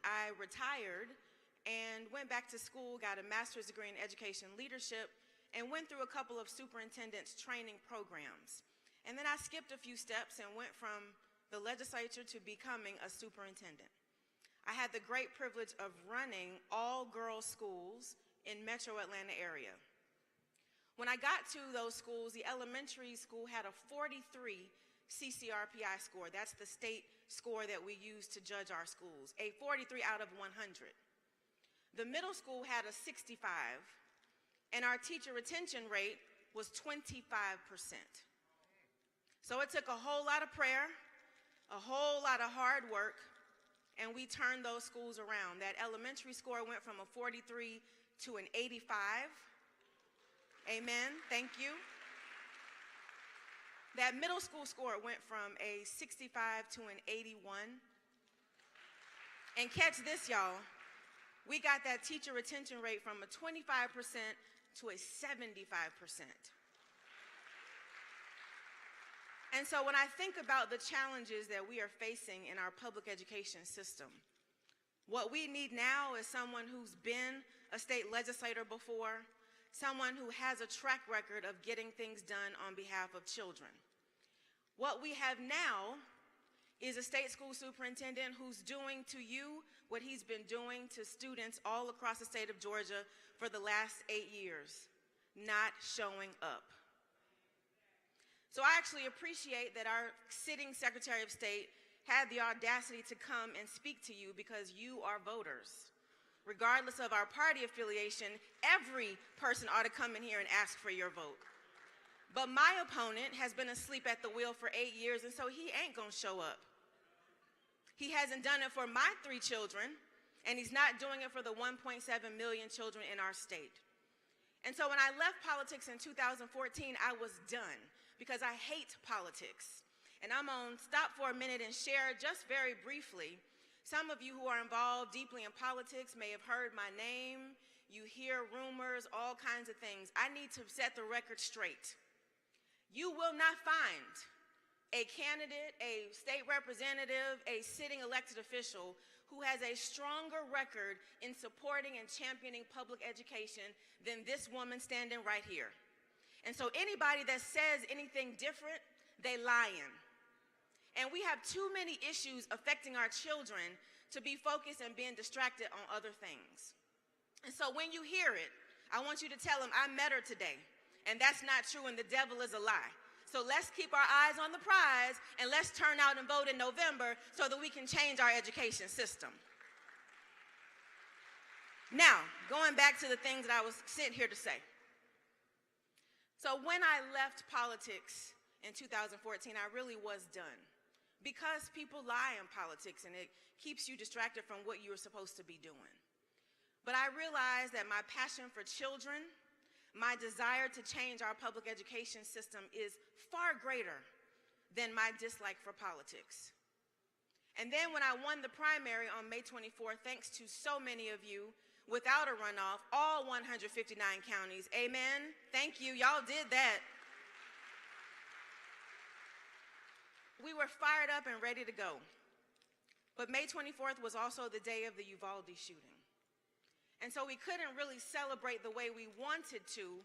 I retired and went back to school, got a master's degree in education leadership, and went through a couple of superintendent's training programs. And then I skipped a few steps and went from the legislature to becoming a superintendent. I had the great privilege of running all girls schools in Metro Atlanta area. When I got to those schools, the elementary school had a 43 CCRPI score. That's the state score that we use to judge our schools, a 43 out of 100. The middle school had a 65, and our teacher retention rate was 25%. So it took a whole lot of prayer, a whole lot of hard work, and we turned those schools around. That elementary score went from a 43 to an 85. Amen. Thank you. That middle school score went from a 65 to an 81. And catch this, y'all. We got that teacher retention rate from a 25% to a 75%. And so when I think about the challenges that we are facing in our public education system, what we need now is someone who's been a state legislator before, someone who has a track record of getting things done on behalf of children. What we have now is a state school superintendent who's doing to you what he's been doing to students all across the state of Georgia for the last 8 years, not showing up. So I actually appreciate that our sitting Secretary of State had the audacity to come and speak to you, because you are voters. Regardless of our party affiliation, every person ought to come in here and ask for your vote. But my opponent has been asleep at the wheel for 8 years, and so he ain't gonna show up. He hasn't done it for my 3 children, and he's not doing it for the 1.7 million children in our state. And so when I left politics in 2014, I was done, because I hate politics. And I'm gonna stop for a minute and share just very briefly. Some of you who are involved deeply in politics may have heard my name. You hear rumors, all kinds of things. I need to set the record straight. You will not find a candidate, a state representative, a sitting elected official who has a stronger record in supporting and championing public education than this woman standing right here. And so anybody that says anything different, they lying. And we have too many issues affecting our children to be focused and being distracted on other things. And so when you hear it, I want you to tell them, I met her today. And that's not true, and the devil is a lie. So let's keep our eyes on the prize, and let's turn out and vote in November so that we can change our education system. Now, going back to the things that I was sent here to say. So when I left politics in 2014, I really was done. Because people lie in politics, and it keeps you distracted from what you were supposed to be doing. But I realized that my passion for children, my desire to change our public education system is far greater than my dislike for politics. And then when I won the primary on May 24th, thanks to so many of you, without a runoff, all 159 counties, amen, thank you, y'all did that. We were fired up and ready to go. But May 24th was also the day of the Uvalde shooting. And so we couldn't really celebrate the way we wanted to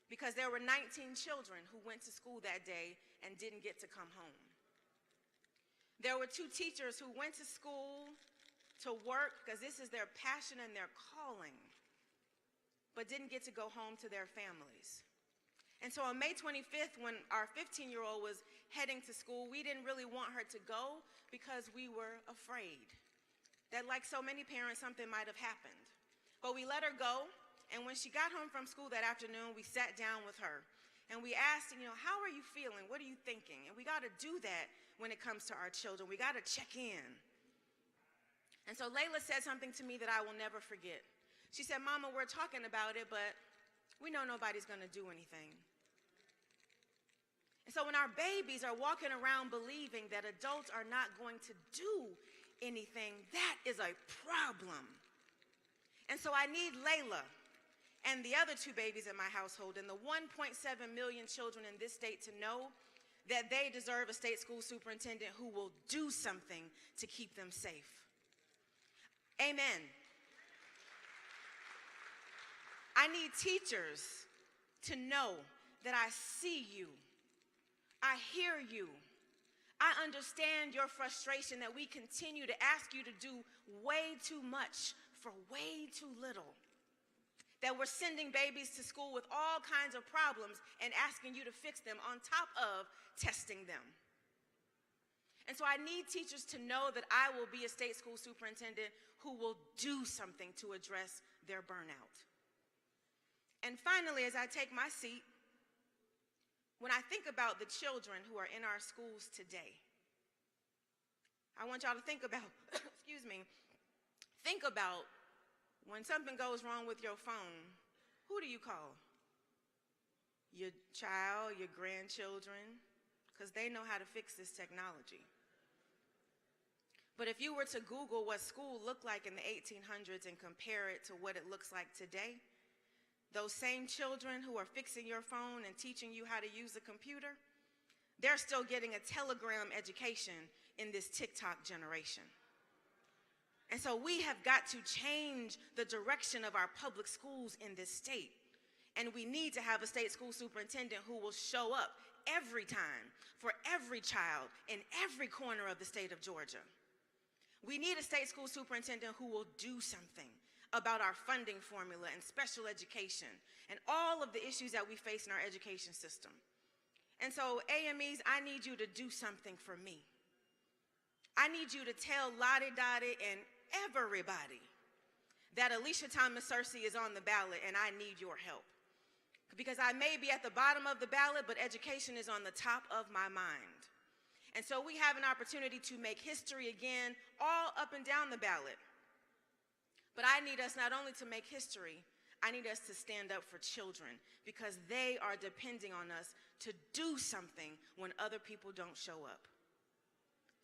because there were 19 children who went to school that day and didn't get to come home. There were 2 teachers who went to school to work because this is their passion and their calling, but didn't get to go home to their families. And so on May 25th, when our 15-year-old was heading to school, we didn't really want her to go because we were afraid that, like so many parents, something might have happened. But we let her go, and when she got home from school that afternoon, we sat down with her. And we asked, how are you feeling? What are you thinking? And we got to do that when it comes to our children. We got to check in. And so Layla said something to me that I will never forget. She said, Mama, we're talking about it, but we know nobody's going to do anything. And so when our babies are walking around believing that adults are not going to do anything, that is a problem. And so I need Layla and the other 2 babies in my household and the 1.7 million children in this state to know that they deserve a state school superintendent who will do something to keep them safe. Amen. I need teachers to know that I see you. I hear you. I understand your frustration that we continue to ask you to do way too much for way too little. That we're sending babies to school with all kinds of problems and asking you to fix them on top of testing them. And so I need teachers to know that I will be a state school superintendent who will do something to address their burnout. And finally, as I take my seat, when I think about the children who are in our schools today, I want y'all to think about, think about when something goes wrong with your phone, who do you call? Your child, your grandchildren, because they know how to fix this technology. But if you were to Google what school looked like in the 1800s and compare it to what it looks like today, those same children who are fixing your phone and teaching you how to use a computer, they're still getting a telegram education in this TikTok generation. And so we have got to change the direction of our public schools in this state. And we need to have a state school superintendent who will show up every time for every child in every corner of the state of Georgia. We need a state school superintendent who will do something about our funding formula and special education and all of the issues that we face in our education system. And so, AMEs, I need you to do something for me. I need you to tell Lottie Dottie and everybody that Alicia Thomas Sensei is on the ballot and I need your help. Because I may be at the bottom of the ballot, but education is on the top of my mind. And so we have an opportunity to make history again, all up and down the ballot. But I need us not only to make history, I need us to stand up for children because they are depending on us to do something when other people don't show up.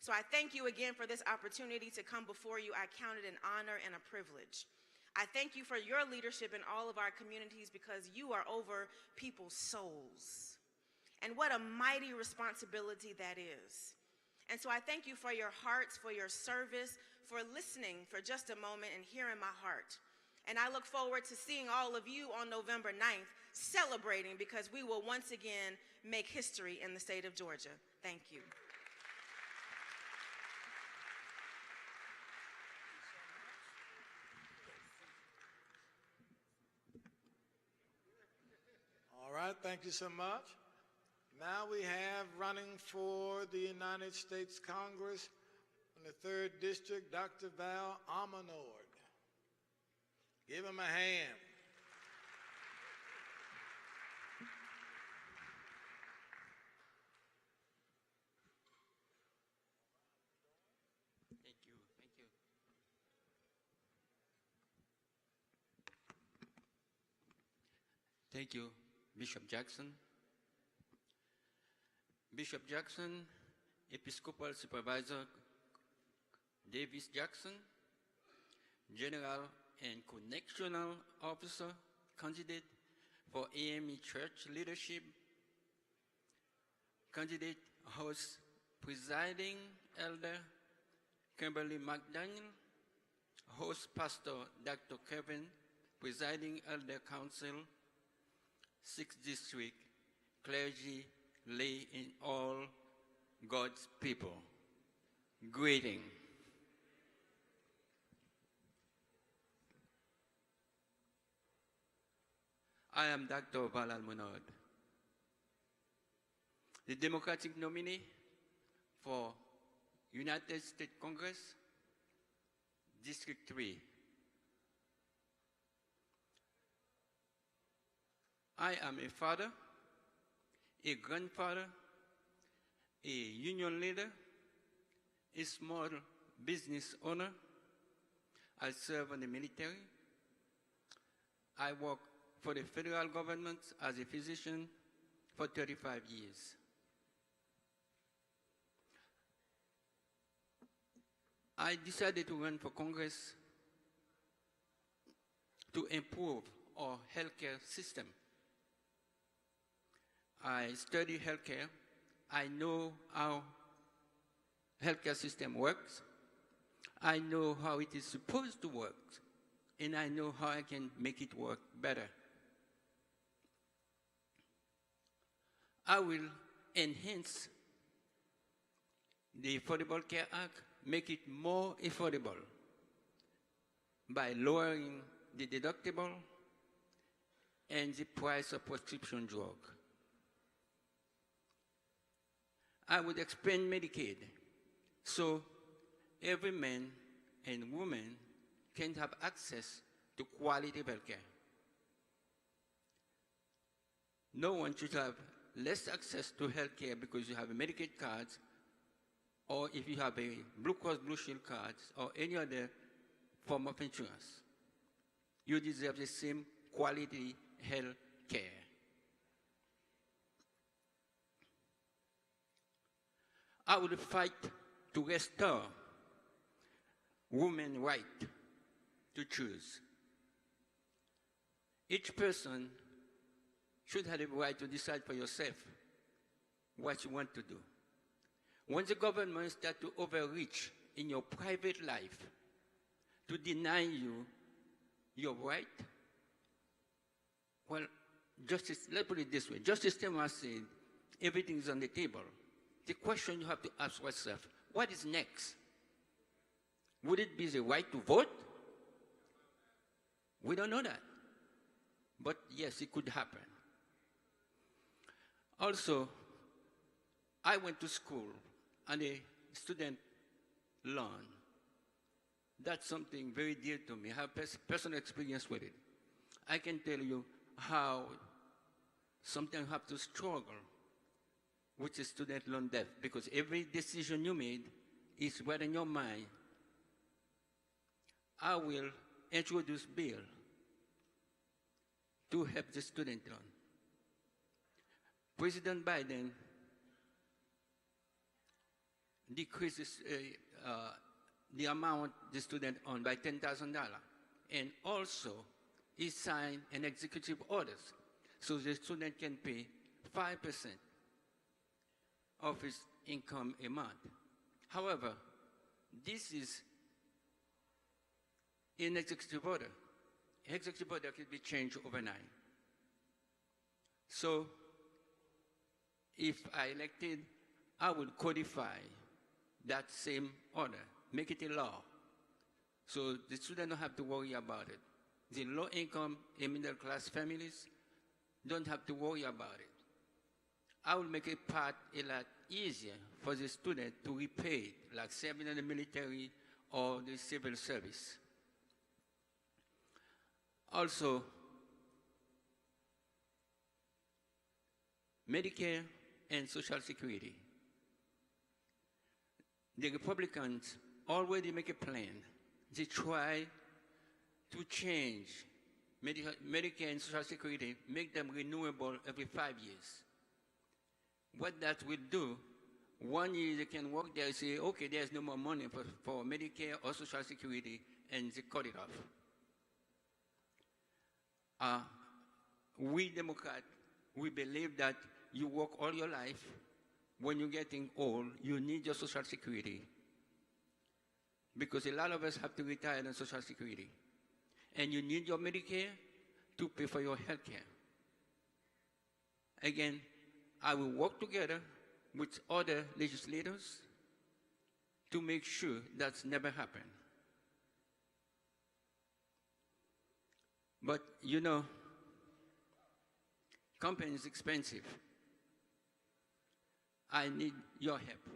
So I thank you again for this opportunity to come before you. I count it an honor and a privilege. I thank you for your leadership in all of our communities because you are over people's souls. And what a mighty responsibility that is. And so I thank you for your hearts, for your service, for listening for just a moment and hearing my heart. And I look forward to seeing all of you on November 9th celebrating, because we will once again make history in the state of Georgia. Thank you. All right, thank you so much. Now we have running for the United States Congress in the 3rd District, Dr. Val Amanord. Give him a hand. Thank you. Thank you. Thank you, Bishop Jackson. Bishop Jackson, Episcopal Supervisor Davis Jackson, General and Connectional Officer candidate for A.M.E. Church leadership, candidate host Presiding Elder Kimberly McDaniel, host Pastor Dr. Kevin, Presiding Elder Council, 6th District, clergy, lay, and all God's people. Greeting. I am Dr. Val Almonod, the Democratic nominee for United States Congress, District 3. I am a father, a grandfather, a union leader, a small business owner. I serve in the military. I work for the federal government as a physician for 35 years. I decided to run for Congress to improve our healthcare system. I study healthcare. I know how healthcare system works. I know how it is supposed to work, and I know how I can make it work better. I will enhance the Affordable Care Act, make it more affordable by lowering the deductible and the price of prescription drug. I would expand Medicaid so every man and woman can have access to quality health care. No one should have less access to health care because you have a Medicaid card, or if you have a Blue Cross Blue Shield card, or any other form of insurance. You deserve the same quality health care. I would fight to restore women's right to choose. Each person should have the right to decide for yourself what you want to do. Once the government starts to overreach in your private life to deny you your right, well, justice, let's put it this way, Justice Thomas said, everything is on the table. The question you have to ask yourself, what is next? Would it be the right to vote? We don't know that. But yes, it could happen. Also, I went to school on a student loan. That's something very dear to me. I have personal experience with it. I can tell you how sometimes you have to struggle with a student loan debt because every decision you made is right in your mind. I will introduce bill to help the student loan. President Biden decreases the amount the student owned by $10,000, and also he signed an executive order so the student can pay 5% of his income a month. However, this is an executive order. Executive order can be changed overnight. So if I elected, I would codify that same order, make it a law. So the students don't have to worry about it. The low-income and middle-class families don't have to worry about it. I will make it part a lot easier for the student to repay, like serving in the military or the civil service. Also, Medicare and Social Security. The Republicans already make a plan. They try to change Medicare and Social Security, make them renewable every 5 years. What that will do, 1 year they can work there and say, okay, there's no more money for Medicare or Social Security, and they cut it off. We Democrats, we believe that you work all your life. When you're getting old, you need your Social Security. Because a lot of us have to retire on Social Security. And you need your Medicare to pay for your health care. Again, I will work together with other legislators to make sure that's never happened. But you know, campaign is expensive. I need your help.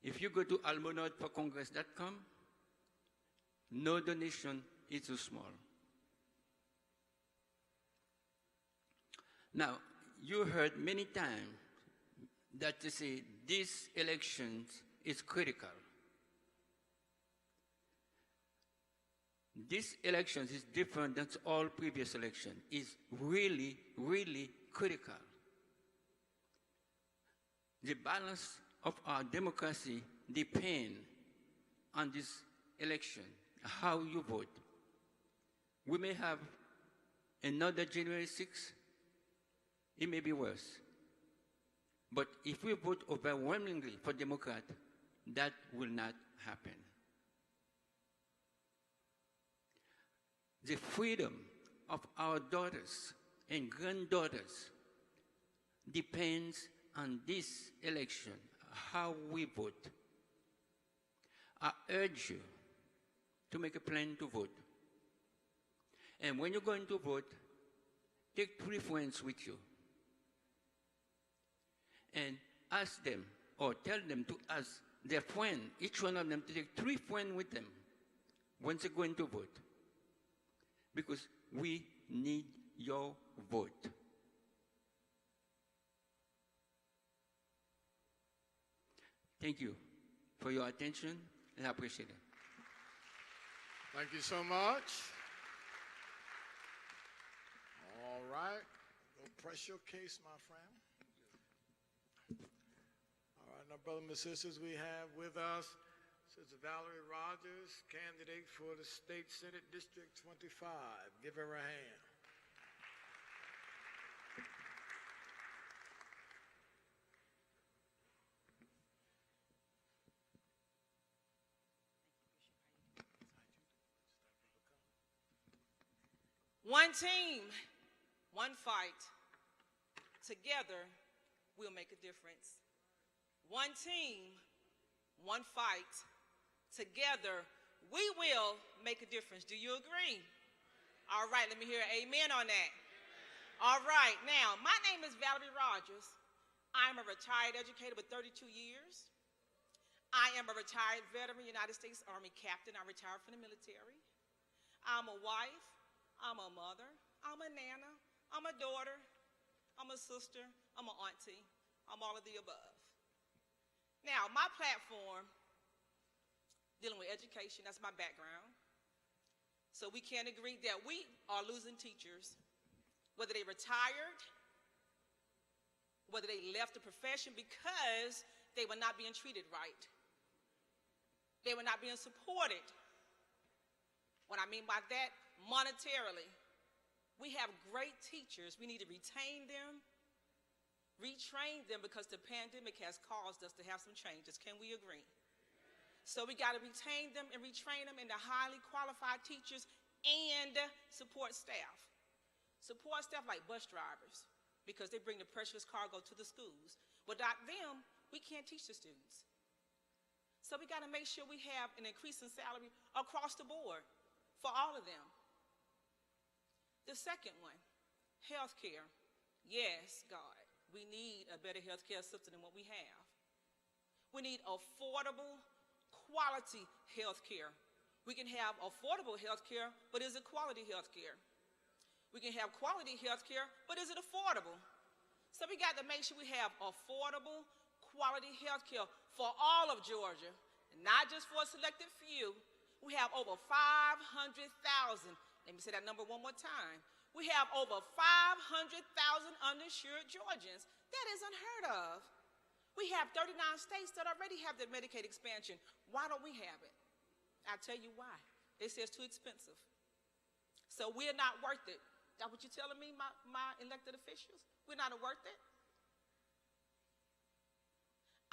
If you go to almonotforcongress.com, no donation is too small. Now, you heard many times that they say this election is critical. This election is different than all previous elections. It's really, really critical. The balance of our democracy depends on this election, how you vote. We may have another January 6th. It may be worse. But if we vote overwhelmingly for Democrat, that will not happen. The freedom of our daughters and granddaughters depends on this election, how we vote. I urge you to make a plan to vote. And when you're going to vote, take 3 friends with you. And ask them, or tell them to ask their friend, each one of them, to take 3 friends with them when they're going to vote. Because we need your vote. Thank you for your attention, and I appreciate it. Thank you so much. All right. Go press your case, my friend. All right, now, brothers and sisters, we have with us Sister Valerie Rogers, candidate for the State Senate District 25. Give her a hand. One team, one fight. Together, we'll make a difference. One team, one fight. Together, we will make a difference. Do you agree? All right, let me hear an amen on that. All right, now, my name is Valerie Rogers. I'm a retired educator with 32 years. I am a retired veteran United States Army captain. I retired from the military. I'm a wife. I'm a mother. I'm a nana. I'm a daughter. I'm a sister. I'm an auntie. I'm all of the above. Now, my platform, dealing with education, that's my background. So we can agree that we are losing teachers, whether they retired, whether they left the profession because they were not being treated right. They were not being supported. What I mean by that, monetarily. We have great teachers. We need to retain them, retrain them, because the pandemic has caused us to have some changes. Can we agree? So we got to retain them and retrain them into highly qualified teachers and support staff. Support staff like bus drivers because they bring the precious cargo to the schools. Without them, we can't teach the students. So we got to make sure we have an increase in salary across the board for all of them. The second one, health care. Yes, God, we need a better health care system than what we have. We need affordable, quality health care. We can have affordable health care, but is it quality health care? We can have quality health care, but is it affordable? So we got to make sure we have affordable, quality health care for all of Georgia, not just for a selected few. We have over 500,000. Let me say that number one more time. We have over 500,000 uninsured Georgians. That is unheard of. We have 39 states that already have the Medicaid expansion. Why don't we have it? I'll tell you why. They say it's too expensive. So we're not worth it. That's what you're telling me, my elected officials? We're not worth it?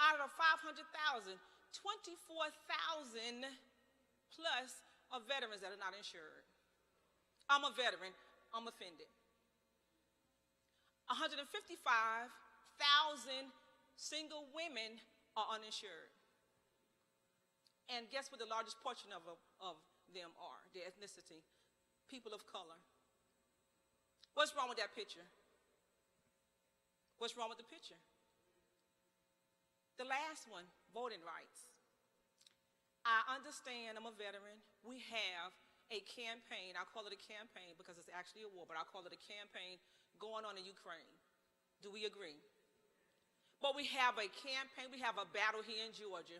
Out of 500,000, 24,000 plus are veterans that are not insured. I'm a veteran. I'm offended. 155,000 single women are uninsured. And guess what the largest portion of them are, their ethnicity? People of color. What's wrong with that picture? What's wrong with the picture? The last one, voting rights. I understand I'm a veteran. We have a campaign. I call it a campaign because it's actually a war, but I call it a campaign going on in Ukraine. Do we agree? But we have a campaign. We have a battle here in Georgia.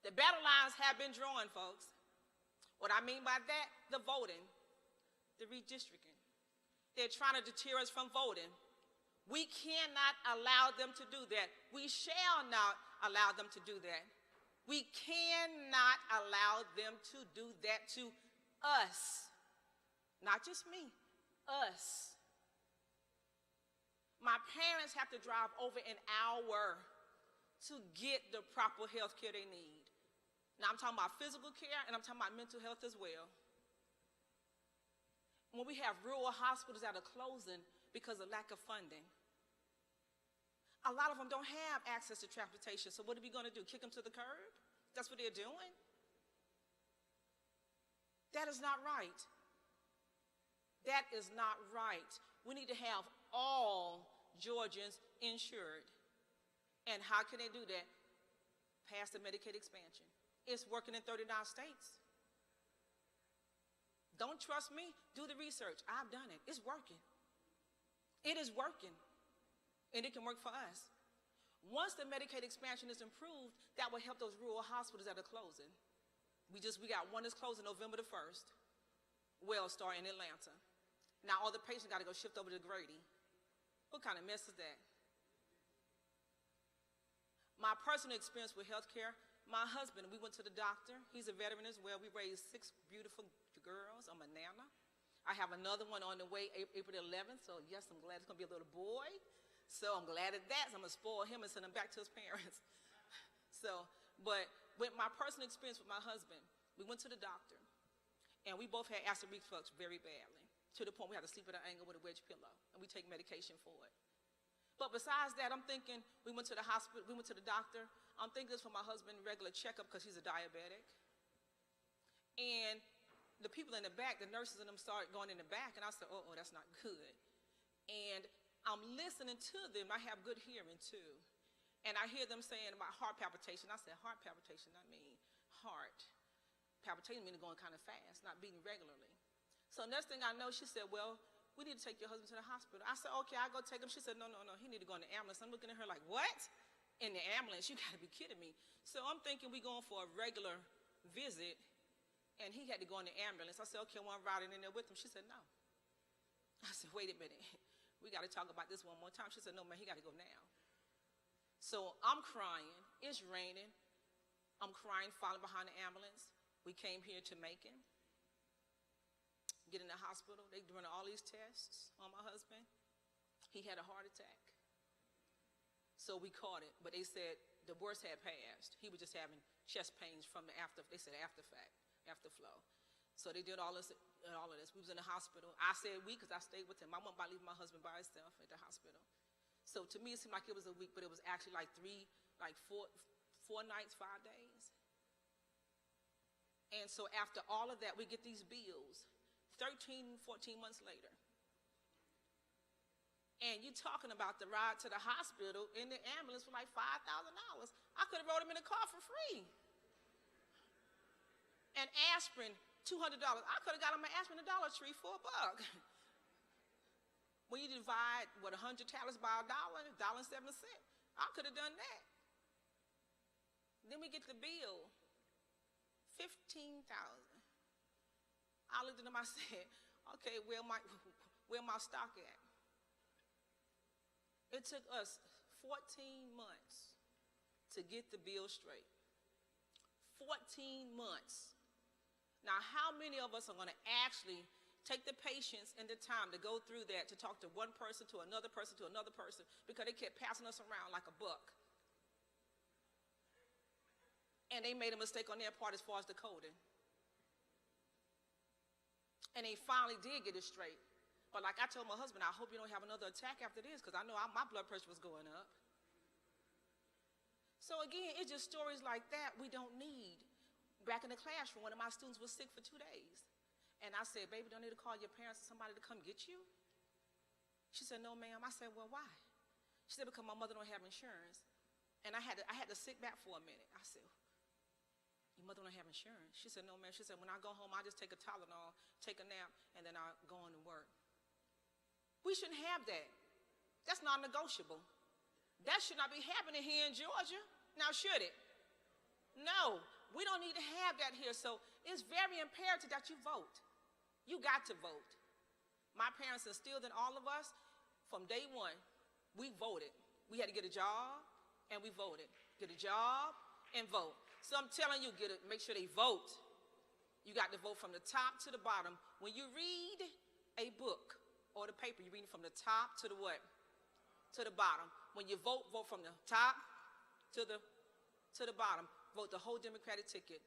The battle lines have been drawn, folks. What I mean by that, the voting, the redistricting. They're trying to deter us from voting. We cannot allow them to do that. We shall not allow them to do that. We cannot allow them to do that to us. Not just me, us. My parents have to drive over an hour to get the proper health care they need. Now I'm talking about physical care and I'm talking about mental health as well. When we have rural hospitals that are closing because of lack of funding, a lot of them don't have access to transportation. So what are we going to do? Kick them to the curb? That's what they're doing? That is not right. That is not right. We need to have all Georgians insured. And how can they do that? Pass the Medicaid expansion. It's working in 39 states. Don't trust me? Do the research. I've done it. It's working. It is working. And it can work for us. Once the Medicaid expansion is improved, that will help those rural hospitals that are closing. We got one that's closing November the 1st, Wellstar in Atlanta. Now all the patients got to go shift over to Grady. What kind of mess is that? My personal experience with healthcare, my husband, we went to the doctor. He's a veteran as well. We raised 6 beautiful girls. I'm a nana. I have another one on the way April the 11th, so yes, I'm glad it's going to be a little boy. So I'm glad at that. So I'm going to spoil him and send him back to his parents. But with my personal experience with my husband, we went to the doctor, and we both had acid reflux very badly, to the point we had to sleep at an angle with a wedge pillow, and we take medication for it. But besides that, I'm thinking, we went to the hospital, we went to the doctor. I'm thinking this for my husband, regular checkup, because he's a diabetic. And the people in the back, the nurses and them started going in the back, and I said, oh, that's not good. And I'm listening to them. I have good hearing, too. And I hear them saying about heart palpitation. I said, heart palpitation, I mean heart. Palpitation means going kind of fast, not beating regularly. So next thing I know, she said, well, we need to take your husband to the hospital. I said, okay, I'll go take him. She said, no, he need to go in the ambulance. I'm looking at her like, what? In the ambulance? You got to be kidding me. So I'm thinking we going for a regular visit, and he had to go in the ambulance. I said, okay, well, I'm riding in there with him. She said, no. I said, wait a minute. We got to talk about this one more time. She said, no, man, he got to go now. So I'm crying. It's raining. I'm crying, falling behind the ambulance. We came here to Macon. Get in the hospital. They doing all these tests on my husband. He had a heart attack. So we caught it, but they said the worst had passed. He was just having chest pains from the afterflow. So they did all this. We was in the hospital. I said we because I stayed with him. I wasn't about to leave my husband by himself at the hospital. So to me, it seemed like it was a week, but it was actually like four nights, 5 days. And so after all of that, we get these bills 13, 14 months later. And you talking about the ride to the hospital in the ambulance for like $5,000. I could have rode him in the car for free. And aspirin, $200. I could have got him an aspirin at Dollar Tree for $1. When you divide, 100 tablets by $1.07, I could have done that. Then we get the bill, $15,000. I looked at him, I said, okay, where my stock at? It took us 14 months to get the bill straight. 14 months. Now, how many of us are going to actually take the patience and the time to go through that, to talk to one person, to another person, to another person, because they kept passing us around like a buck. And they made a mistake on their part as far as the coding. And they finally did get it straight. But like I told my husband, I hope you don't have another attack after this, because I know my blood pressure was going up. So again, it's just stories like that we don't need. Back in the classroom, one of my students was sick for 2 days. And I said, baby, don't you need to call your parents or somebody to come get you? She said, no, ma'am. I said, well, why? She said, because my mother don't have insurance. And I had to sit back for a minute. I said, your mother don't have insurance? She said, no, ma'am. She said, when I go home, I just take a Tylenol, take a nap, and then I go on to work. We shouldn't have that. That's non-negotiable. That should not be happening here in Georgia. Now, should it? No, we don't need to have that here. So it's very imperative that you vote. You got to vote. My parents instilled in all of us from day one. We voted. We had to get a job, and we voted. Get a job and vote. So I'm telling you, make sure they vote. You got to vote from the top to the bottom. When you read a book or the paper, you're reading from the top to the what? To the bottom. When you vote, vote from the top to the bottom. Vote the whole Democratic ticket.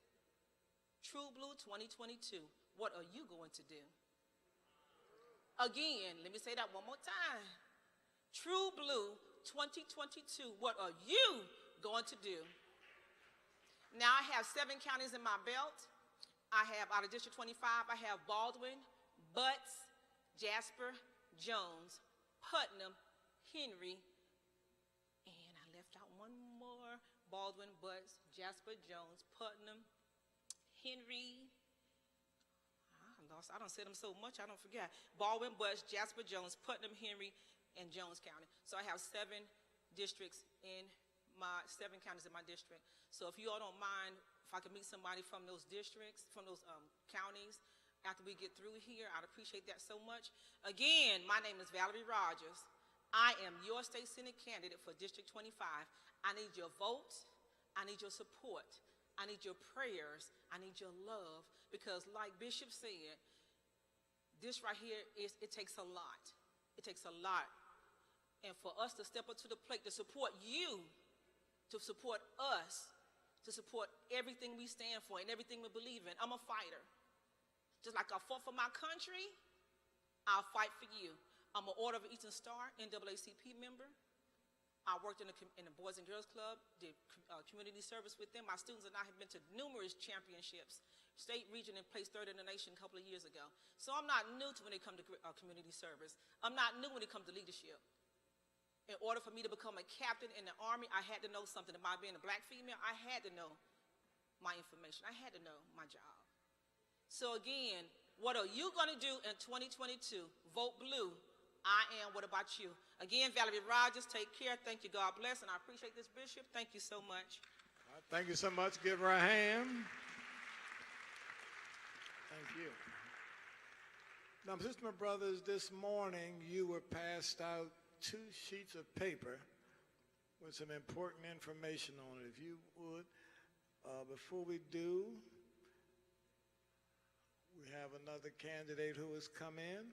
True Blue 2022. What are you going to do? Again, let me say that one more time. True Blue 2022. What are you going to do? Now, I have 7 counties in my belt. I have, out of District 25, I have Baldwin, Butts, Jasper, Jones, Putnam, Henry, and I left out one more. Baldwin, Butts, Jasper, Jones, Putnam, Henry. I don't say them so much, I don't forget. Baldwin, Butts, Jasper, Jones, Putnam, Henry, and Jones County. So I have 7 districts in my 7 counties in my district. So if you all don't mind, if I could meet somebody from those districts, from those counties, after we get through here, I'd appreciate that so much. Again, my name is Valerie Rogers. I am your state senate candidate for District 25. I need your votes. I need your support. I need your prayers. I need your love. Because like Bishop said, this right here, it takes a lot. It takes a lot. And for us to step up to the plate, to support you, to support us, to support everything we stand for and everything we believe in. I'm a fighter. Just like I fought for my country, I'll fight for you. I'm an Order of the Eastern Star, NAACP member. I worked in the Boys and Girls Club, did community service with them. My students and I have been to numerous championships, state, region, and placed 3rd in the nation a couple of years ago. So I'm not new to when it comes to community service. I'm not new when it comes to leadership. In order for me to become a captain in the Army, I had to know something about being a black female. I had to know my information. I had to know my job. So again, what are you going to do in 2022? Vote blue. I am. What about you? Again, Valerie Rogers, take care. Thank you. God bless. And I appreciate this, Bishop. Thank you so much. Thank you so much. Give her a hand. Thank you. Now, sisters and brothers, this morning you were passed out 2 sheets of paper with some important information on it. If you would, before we do, we have another candidate who has come in.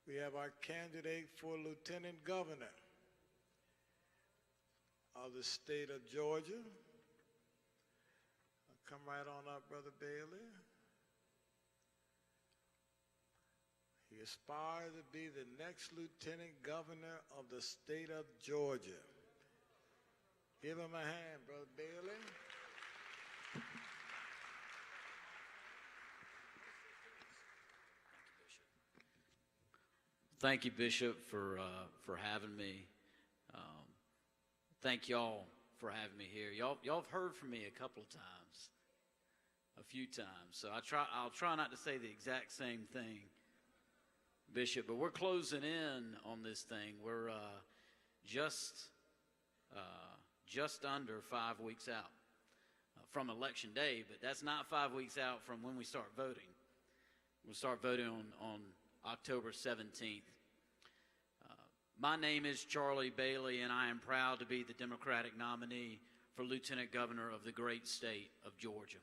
We have our candidate for Lieutenant Governor of the state of Georgia, Come right on up, Brother Bailey. He aspires to be the next Lieutenant Governor of the state of Georgia. Give him a hand, Brother Bailey. Thank you, Bishop, for having me. Thank y'all for having me here. Y'all have heard from me a couple of times, a few times. So I'll try not to say the exact same thing, Bishop. But we're closing in on this thing. We're just under 5 weeks out from Election Day, but that's not 5 weeks out from when we start voting. We'll start voting on October 17th. My name is Charlie Bailey, and I am proud to be the Democratic nominee for Lieutenant Governor of the great state of Georgia.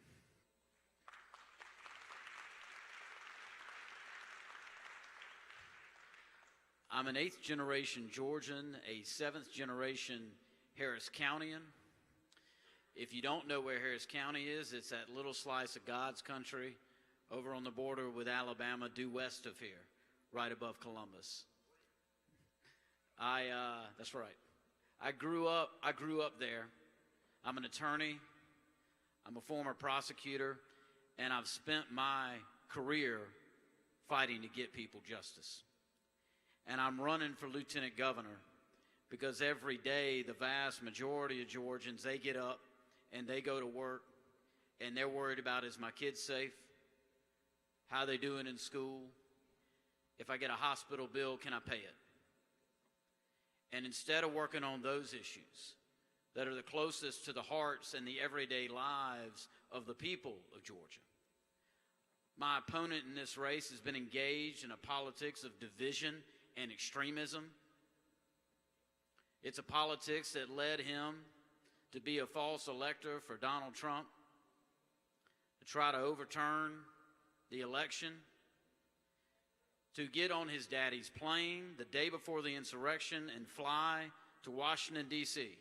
I'm an 8th generation Georgian, a 7th generation Harris Countyan. If you don't know where Harris County is, it's that little slice of God's country over on the border with Alabama, due west of here, right above Columbus. That's right. I grew up there. I'm an attorney. I'm a former prosecutor, and I've spent my career fighting to get people justice. And I'm running for lieutenant governor because every day the vast majority of Georgians, they get up and they go to work and they're worried about, is my kid safe? How they doing in school? If I get a hospital bill, can I pay it? And instead of working on those issues that are the closest to the hearts and the everyday lives of the people of Georgia, my opponent in this race has been engaged in a politics of division and extremism. It's a politics that led him to be a false elector for Donald Trump, to try to overturn the election, to get on his daddy's plane the day before the insurrection and fly to Washington, D.C.,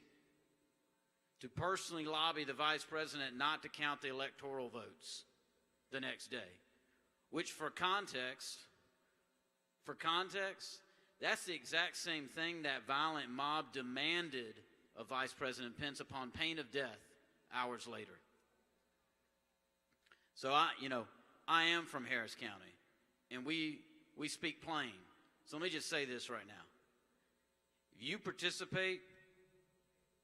to personally lobby the vice president not to count the electoral votes the next day, which for context, that's the exact same thing that violent mob demanded of Vice President Pence upon pain of death hours later. So I am from Harris County, and we speak plain. So let me just say this right now. If you participate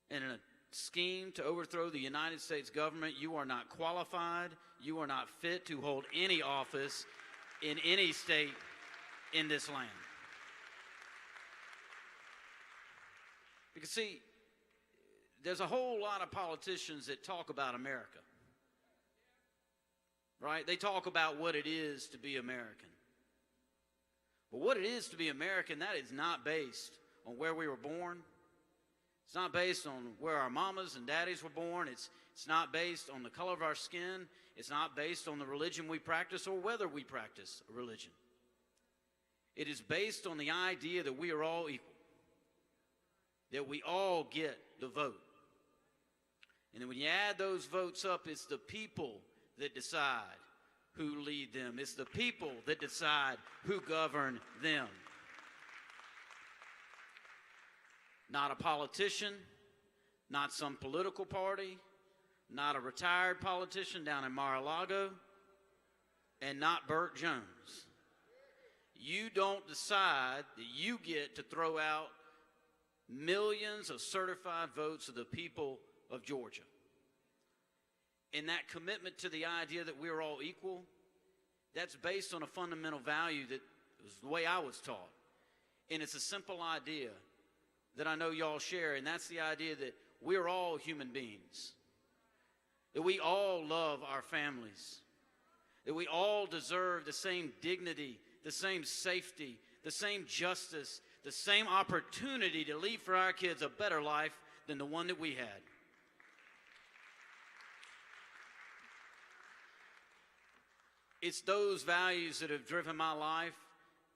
in a scheme to overthrow the United States government, you are not qualified, you are not fit to hold any office in any state in this land. Because see, there's a whole lot of politicians that talk about America, right? They talk about what it is to be American. But what it is to be American, that is not based on where we were born. It's not based on where our mamas and daddies were born. It's not based on the color of our skin. It's not based on the religion we practice or whether we practice a religion. It is based on the idea that we are all equal, that we all get the vote. And then when you add those votes up, it's the people that decide who lead them. It's the people that decide who govern them. Not a politician, not some political party, not a retired politician down in Mar-a-Lago, and not Burt Jones. You don't decide that you get to throw out millions of certified votes of the people of Georgia. And that commitment to the idea that we're all equal, that's based on a fundamental value that was the way I was taught. And it's a simple idea that I know y'all share, and that's the idea that we're all human beings, that we all love our families, that we all deserve the same dignity, the same safety, the same justice, the same opportunity to leave for our kids a better life than the one that we had. It's those values that have driven my life,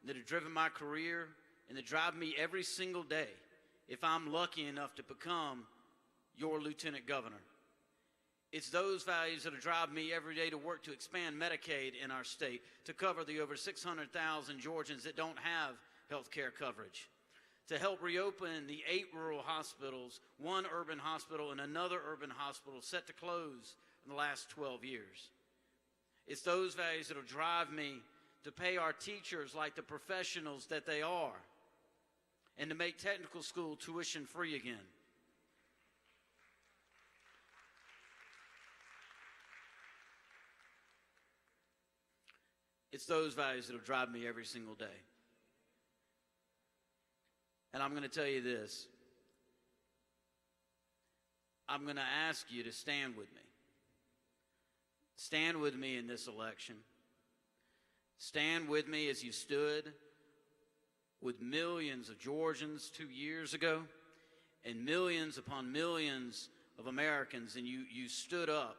that have driven my career, and that drive me every single day if I'm lucky enough to become your lieutenant governor. It's those values that drive me every day to work to expand Medicaid in our state, to cover the over 600,000 Georgians that don't have health care coverage, to help reopen the 8 rural hospitals, 1 urban hospital, and another urban hospital set to close in the last 12 years. It's those values that will drive me to pay our teachers like the professionals that they are, and to make technical school tuition free again. It's those values that will drive me every single day. And I'm going to tell you this. I'm going to ask you to stand with me. Stand with me in this election. Stand with me as you stood with millions of Georgians 2 years ago, and millions upon millions of Americans, and you stood up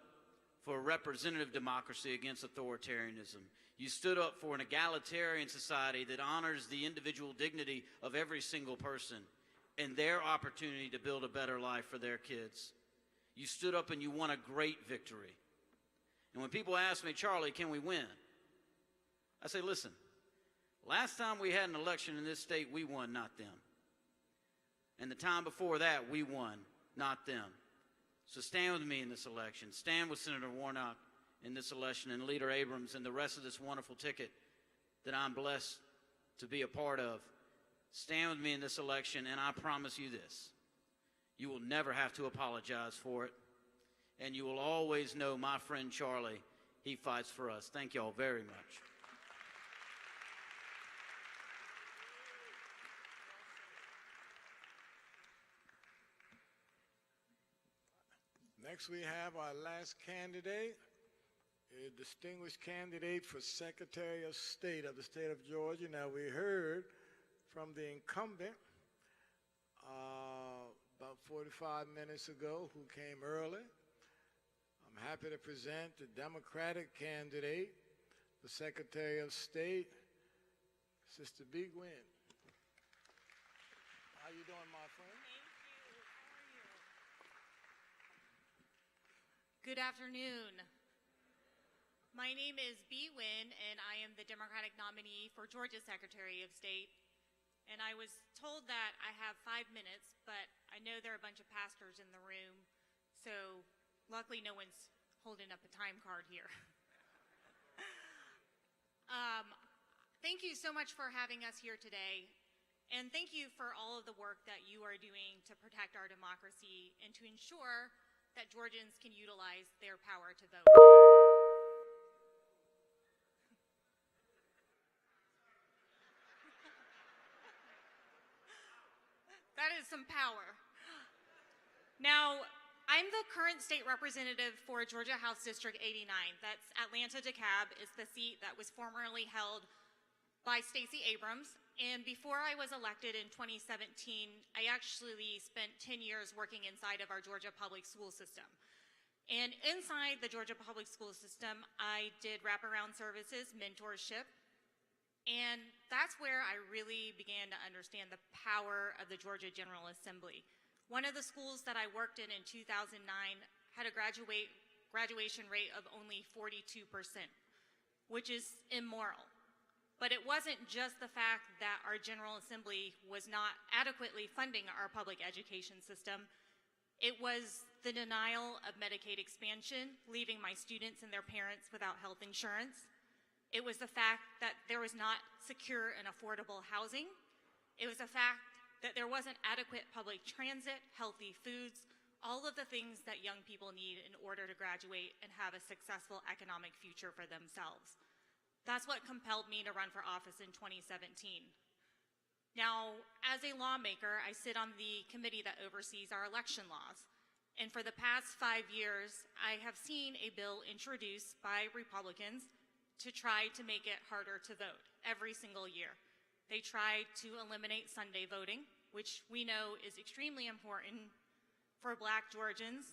for a representative democracy against authoritarianism. You stood up for an egalitarian society that honors the individual dignity of every single person and their opportunity to build a better life for their kids. You stood up and you won a great victory. And when people ask me, Charlie, can we win? I say, listen, last time we had an election in this state, we won, not them. And the time before that, we won, not them. So stand with me in this election. Stand with Senator Warnock in this election, and Leader Abrams and the rest of this wonderful ticket that I'm blessed to be a part of. Stand with me in this election, and I promise you this. You will never have to apologize for it, and you will always know my friend Charlie, he fights for us. Thank you all very much. Next, we have our last candidate, a distinguished candidate for Secretary of State of the state of Georgia. Now, we heard from the incumbent about 45 minutes ago who came early. I'm happy to present the Democratic candidate for Secretary of State, Sister B. Gwynn. How you doing, my friend? Good afternoon. My name is Bee Wynn, and I am the Democratic nominee for Georgia Secretary of State. And I was told that I have 5 minutes, but I know there are a bunch of pastors in the room, so luckily no one's holding up a time card here. Thank you so much for having us here today, and thank you for all of the work that you are doing to protect our democracy and to ensure that Georgians can utilize their power to vote. That is some power. Now, I'm the current state representative for Georgia House District 89. That's Atlanta DeKalb. It's the seat that was formerly held by Stacey Abrams. And before I was elected in 2017, I actually spent 10 years working inside of our Georgia public school system. And inside the Georgia public school system, I did wraparound services, mentorship, and that's where I really began to understand the power of the Georgia General Assembly. One of the schools that I worked in 2009 had a graduation rate of only 42%, which is immoral. But it wasn't just the fact that our General Assembly was not adequately funding our public education system. It was the denial of Medicaid expansion, leaving my students and their parents without health insurance. It was the fact that there was not secure and affordable housing. It was the fact that there wasn't adequate public transit, healthy foods, all of the things that young people need in order to graduate and have a successful economic future for themselves. That's what compelled me to run for office in 2017. Now, as a lawmaker, I sit on the committee that oversees our election laws. And for the past 5 years, I have seen a bill introduced by Republicans to try to make it harder to vote every single year. They tried to eliminate Sunday voting, which we know is extremely important for Black Georgians.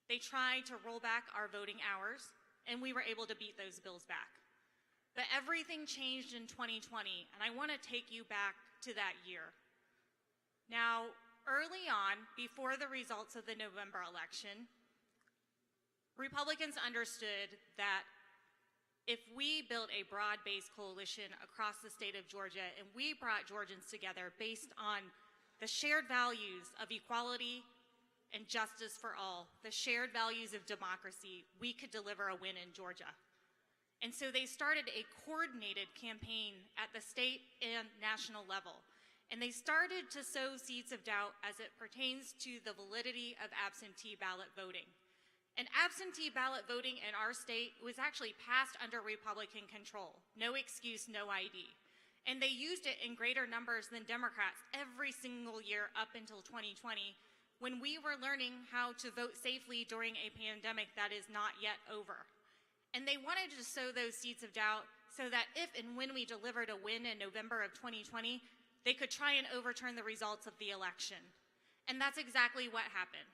They tried to roll back our voting hours, and we were able to beat those bills back. But everything changed in 2020, and I want to take you back to that year. Now, early on, before the results of the November election, Republicans understood that if we built a broad-based coalition across the state of Georgia and we brought Georgians together based on the shared values of equality and justice for all, the shared values of democracy, we could deliver a win in Georgia. And so they started a coordinated campaign at the state and national level. And they started to sow seeds of doubt as it pertains to the validity of absentee ballot voting. And absentee ballot voting in our state was actually passed under Republican control. No excuse, no ID. And they used it in greater numbers than Democrats every single year up until 2020, when we were learning how to vote safely during a pandemic that is not yet over. And they wanted to sow those seeds of doubt so that if and when we delivered a win in November of 2020, they could try and overturn the results of the election. And that's exactly what happened.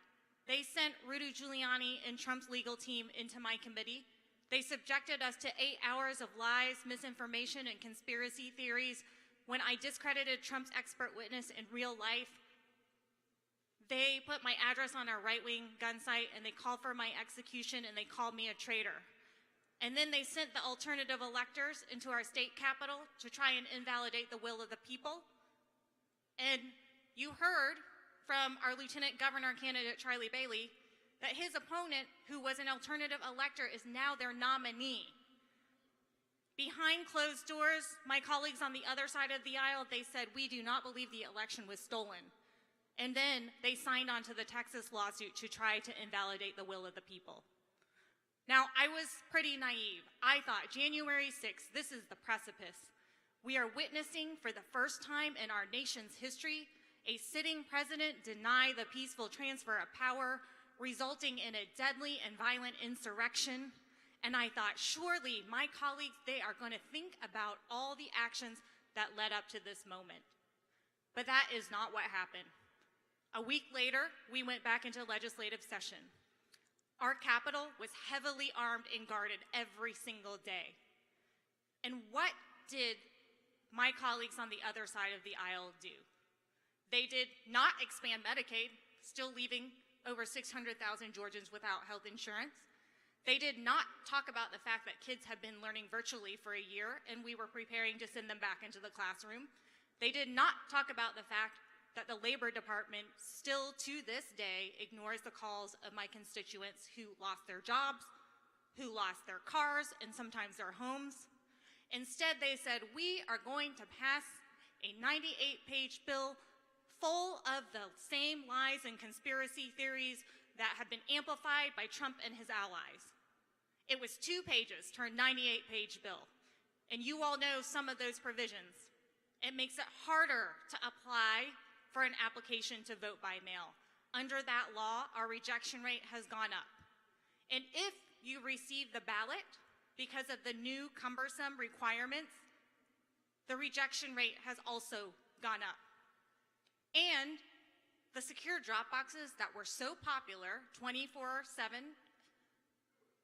They sent Rudy Giuliani and Trump's legal team into my committee. They subjected us to 8 hours of lies, misinformation, and conspiracy theories when I discredited Trump's expert witness in real life. They put my address on a right-wing gun site, and they called for my execution, and they called me a traitor. And then they sent the alternative electors into our state capitol to try and invalidate the will of the people. And you heard from our Lieutenant Governor candidate, Charlie Bailey, that his opponent, who was an alternative elector, is now their nominee. Behind closed doors, my colleagues on the other side of the aisle, they said, we do not believe the election was stolen. And then they signed on to the Texas lawsuit to try to invalidate the will of the people. Now, I was pretty naive. I thought, January 6th, this is the precipice. We are witnessing for the first time in our nation's history a sitting president deny the peaceful transfer of power, resulting in a deadly and violent insurrection. And I thought, surely my colleagues, they are going to think about all the actions that led up to this moment. But that is not what happened. A week later, we went back into legislative session. Our Capitol was heavily armed and guarded every single day. And what did my colleagues on the other side of the aisle do? They did not expand Medicaid, still leaving over 600,000 Georgians without health insurance. They did not talk about the fact that kids have been learning virtually for a year and we were preparing to send them back into the classroom. They did not talk about the fact that the Labor Department still to this day ignores the calls of my constituents who lost their jobs, who lost their cars, and sometimes their homes. Instead, they said, we are going to pass a 98-page bill full of the same lies and conspiracy theories that have been amplified by Trump and his allies. It was 2 pages to a 98-page bill. And you all know some of those provisions. It makes it harder to apply for an application to vote by mail. Under that law, our rejection rate has gone up. And if you receive the ballot because of the new cumbersome requirements, the rejection rate has also gone up. And the secure drop boxes that were so popular, 24/7,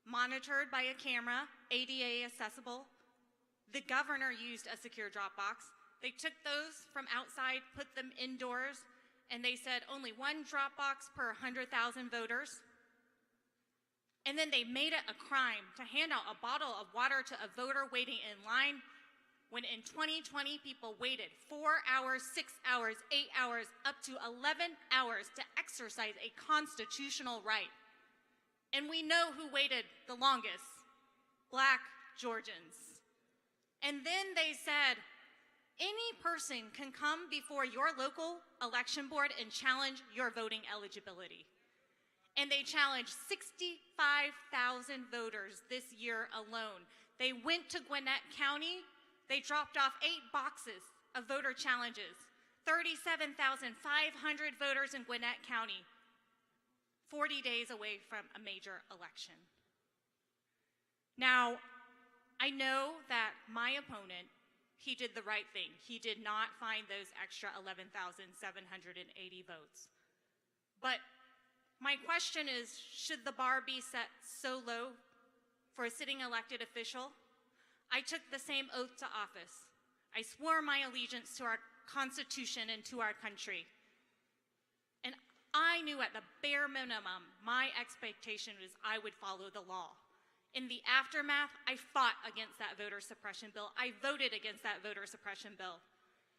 monitored by a camera, ADA accessible, the governor used a secure drop box. They took those from outside, put them indoors, and they said only 1 drop box per 100,000 voters. And then they made it a crime to hand out a bottle of water to a voter waiting in line, when in 2020, people waited 4 hours, 6 hours, 8 hours, up to 11 hours to exercise a constitutional right. And we know who waited the longest: Black Georgians. And then they said, any person can come before your local election board and challenge your voting eligibility. And they challenged 65,000 voters this year alone. They went to Gwinnett County. They dropped off 8 boxes of voter challenges, 37,500 voters in Gwinnett County, 40 days away from a major election. Now, I know that my opponent, he did the right thing. He did not find those extra 11,780 votes. But my question is, should the bar be set so low for a sitting elected official? I took the same oath to office. I swore my allegiance to our Constitution and to our country. And I knew at the bare minimum, my expectation was I would follow the law. In the aftermath, I fought against that voter suppression bill. I voted against that voter suppression bill.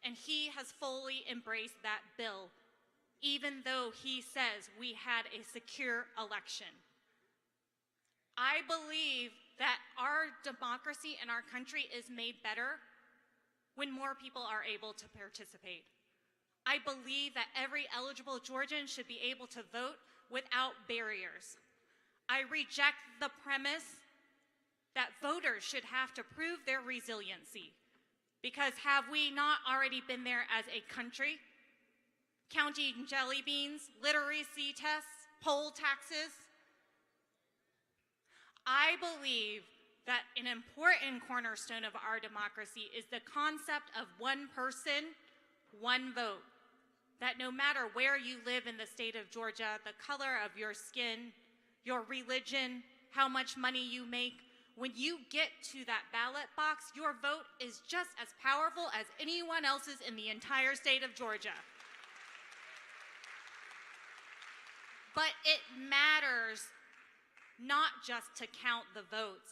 And he has fully embraced that bill, even though he says we had a secure election. I believe that our democracy and our country is made better when more people are able to participate. I believe that every eligible Georgian should be able to vote without barriers. I reject the premise that voters should have to prove their resiliency, because have we not already been there as a country? Counting jelly beans, literacy tests, poll taxes. I believe that an important cornerstone of our democracy is the concept of one person, one vote. That no matter where you live in the state of Georgia, the color of your skin, your religion, how much money you make, when you get to that ballot box, your vote is just as powerful as anyone else's in the entire state of Georgia. But it matters not just to count the votes.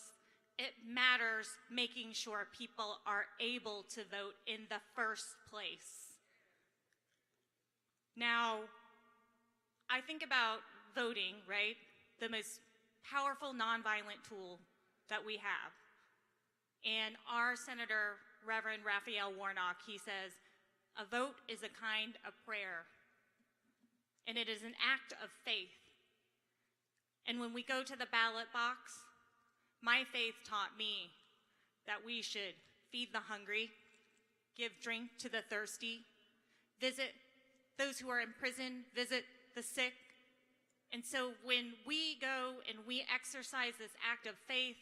It matters making sure people are able to vote in the first place. Now, I think about voting, right? The most powerful nonviolent tool that we have. And our Senator, Reverend Raphael Warnock, he says, a vote is a kind of prayer, and it is an act of faith. And when we go to the ballot box, my faith taught me that we should feed the hungry, give drink to the thirsty, visit those who are in prison, visit the sick. And so when we go and we exercise this act of faith,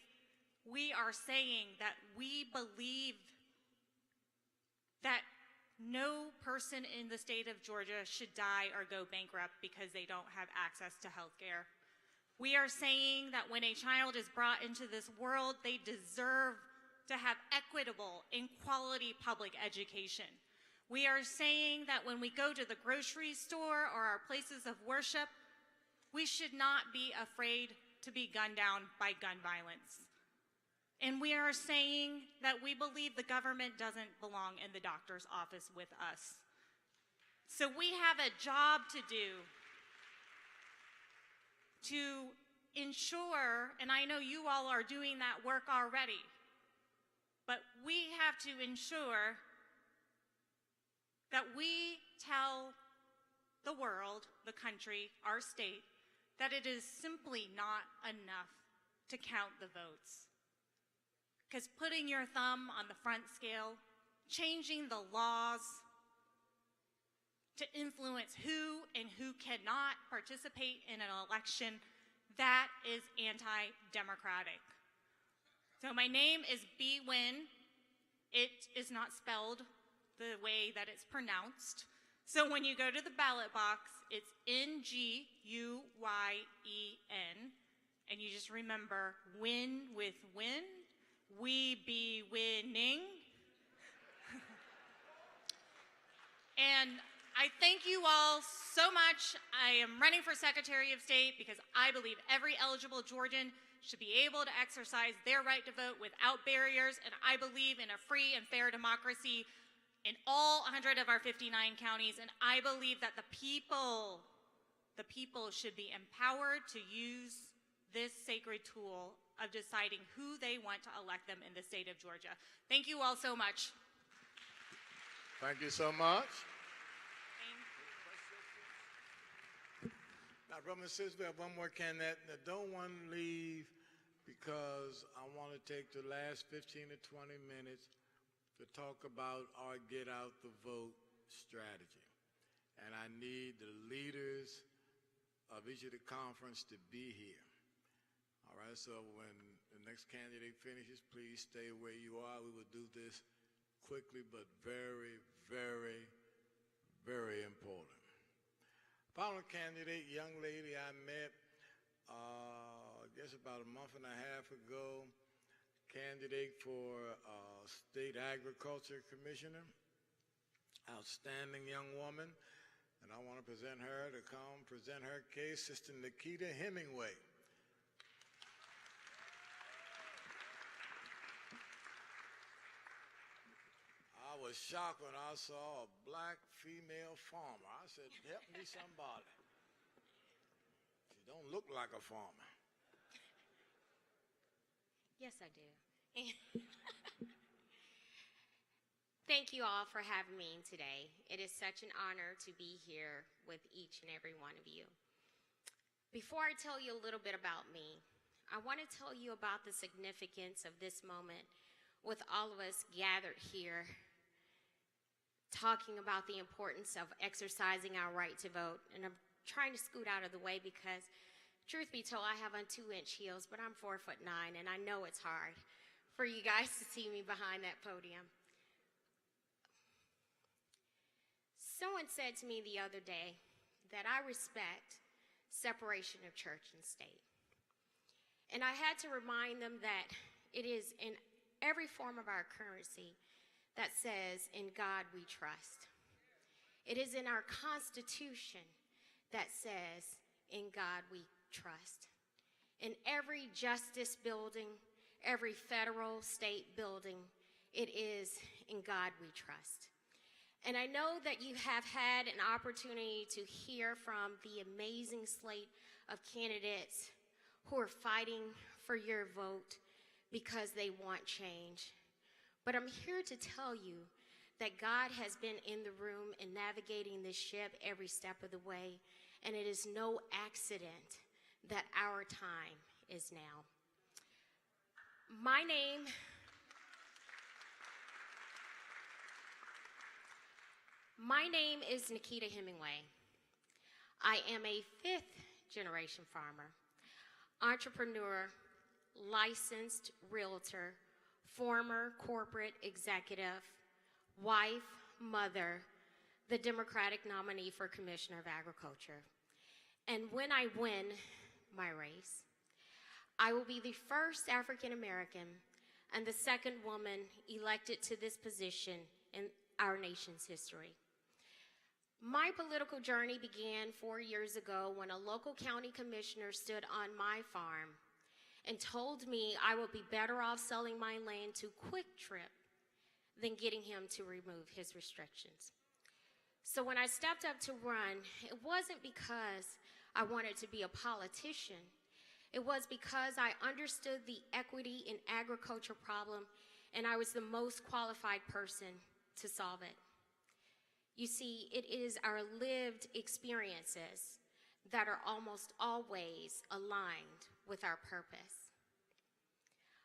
we are saying that we believe that no person in the state of Georgia should die or go bankrupt because they don't have access to health care. We are saying that when a child is brought into this world, they deserve to have equitable and quality public education. We are saying that when we go to the grocery store or our places of worship, we should not be afraid to be gunned down by gun violence. And we are saying that we believe the government doesn't belong in the doctor's office with us. So we have a job to do to ensure, and I know you all are doing that work already, but we have to ensure that we tell the world, the country, our state, that it is simply not enough to count the votes. Because putting your thumb on the front scale, changing the laws to influence who and who cannot participate in an election, that is anti-democratic. So my name is B. Wynn. It is not spelled the way that it's pronounced. So when you go to the ballot box, it's Nguyen, and you just remember win with win. We be winning. And I thank you all so much. I am running for Secretary of State because I believe every eligible Georgian should be able to exercise their right to vote without barriers, and I believe in a free and fair democracy in all 100 of our 59 counties, and I believe that the people should be empowered to use this sacred tool of deciding who they want to elect them in the state of Georgia. Thank you all so much. Thank you so much. Now, brothers and sisters, we have one more candidate. Now, don't want to leave because I want to take the last 15 to 20 minutes to talk about our get out the vote strategy. And I need the leaders of each of the conference to be here. All right, so when the next candidate finishes, please stay where you are. We will do this quickly, but very, very, very important. Final candidate, young lady I met, I guess about a month and a half ago, candidate for State Agriculture Commissioner, outstanding young woman. And I want to present her to come present her case, Sister Nikita Hemingway. I was shocked when I saw a black female farmer. I said, help me somebody. She don't look like a farmer. Yes, I do. Thank you all for having me today. It is such an honor to be here with each and every one of you. Before I tell you a little bit about me, I want to tell you about the significance of this moment with all of us gathered here talking about the importance of exercising our right to vote. And I'm trying to scoot out of the way because, truth be told, I have on 2-inch heels, but I'm 4'9", and I know it's hard for you guys to see me behind that podium. Someone said to me the other day that I respect separation of church and state. And I had to remind them that it is in every form of our currency that says, in God we trust. It is in our Constitution that says, in God we trust. In every justice building, every federal, state building, it is, in God we trust. And I know that you have had an opportunity to hear from the amazing slate of candidates who are fighting for your vote because they want change. But I'm here to tell you that God has been in the room and navigating this ship every step of the way, and it is no accident that our time is now. My name is Nikita Hemingway. I am a 5th-generation farmer, entrepreneur, licensed realtor, former corporate executive, wife, mother, the Democratic nominee for Commissioner of Agriculture. And when I win my race, I will be the first African American and the second woman elected to this position in our nation's history. My political journey began 4 years ago when a local county commissioner stood on my farm and told me I would be better off selling my land to Quick Trip than getting him to remove his restrictions. So when I stepped up to run, it wasn't because I wanted to be a politician. It was because I understood the equity in agriculture problem, and I was the most qualified person to solve it. You see, it is our lived experiences that are almost always aligned with our purpose.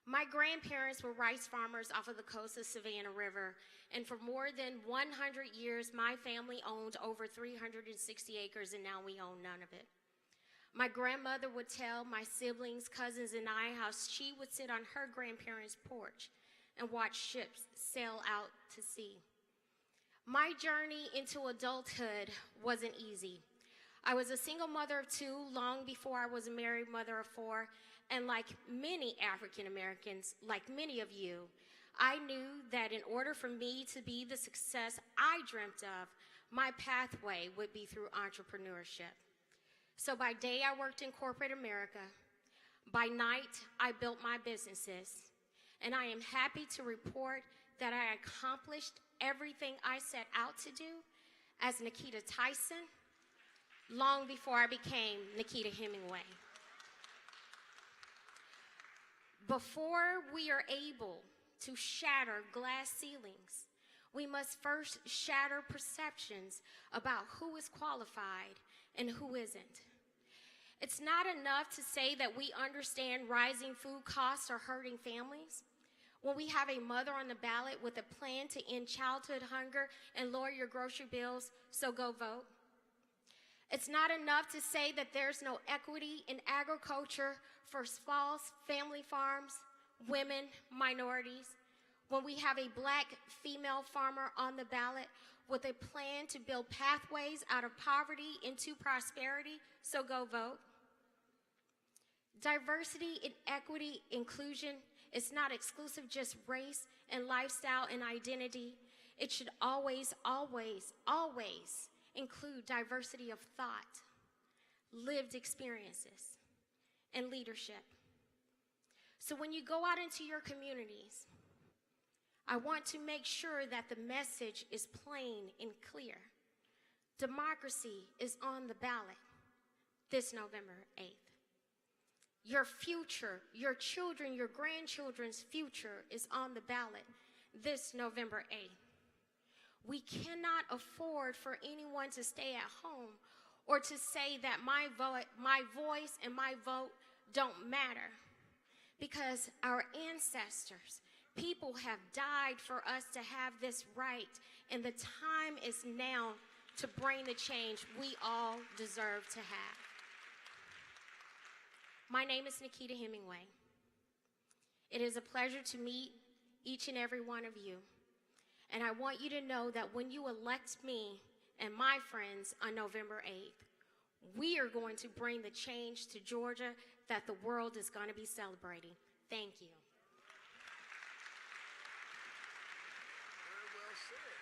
My grandparents were rice farmers off of the coast of Savannah River, and for more than 100 years, my family owned over 360 acres, and now we own none of it. My grandmother would tell my siblings, cousins, and I how she would sit on her grandparents' porch and watch ships sail out to sea. My journey into adulthood wasn't easy. I was a single mother of 2 long before I was a married mother of 4, and like many African Americans, like many of you, I knew that in order for me to be the success I dreamt of, my pathway would be through entrepreneurship. So by day, I worked in corporate America. By night, I built my businesses. And I am happy to report that I accomplished everything I set out to do as Nikita Tyson long before I became Nikita Hemingway. Before we are able to shatter glass ceilings, we must first shatter perceptions about who is qualified and who isn't. It's not enough to say that we understand rising food costs are hurting families. When we have a mother on the ballot with a plan to end childhood hunger and lower your grocery bills, so go vote. It's not enough to say that there's no equity in agriculture for small family farms, women, minorities. When we have a black female farmer on the ballot with a plan to build pathways out of poverty into prosperity, so go vote. Diversity and equity inclusion is not exclusive just race and lifestyle and identity. It should always, always, always include diversity of thought, lived experiences, and leadership. So when you go out into your communities, I want to make sure that the message is plain and clear. Democracy is on the ballot this November 8th. Your future, your children, your grandchildren's future is on the ballot this November 8th. We cannot afford for anyone to stay at home or to say that my voice and my vote don't matter, because our ancestors, people have died for us to have this right, and the time is now to bring the change we all deserve to have. My name is Nikita Hemingway. It is a pleasure to meet each and every one of you. And I want you to know that when you elect me and my friends on November 8th, we are going to bring the change to Georgia that the world is going to be celebrating. Thank you. Very well said.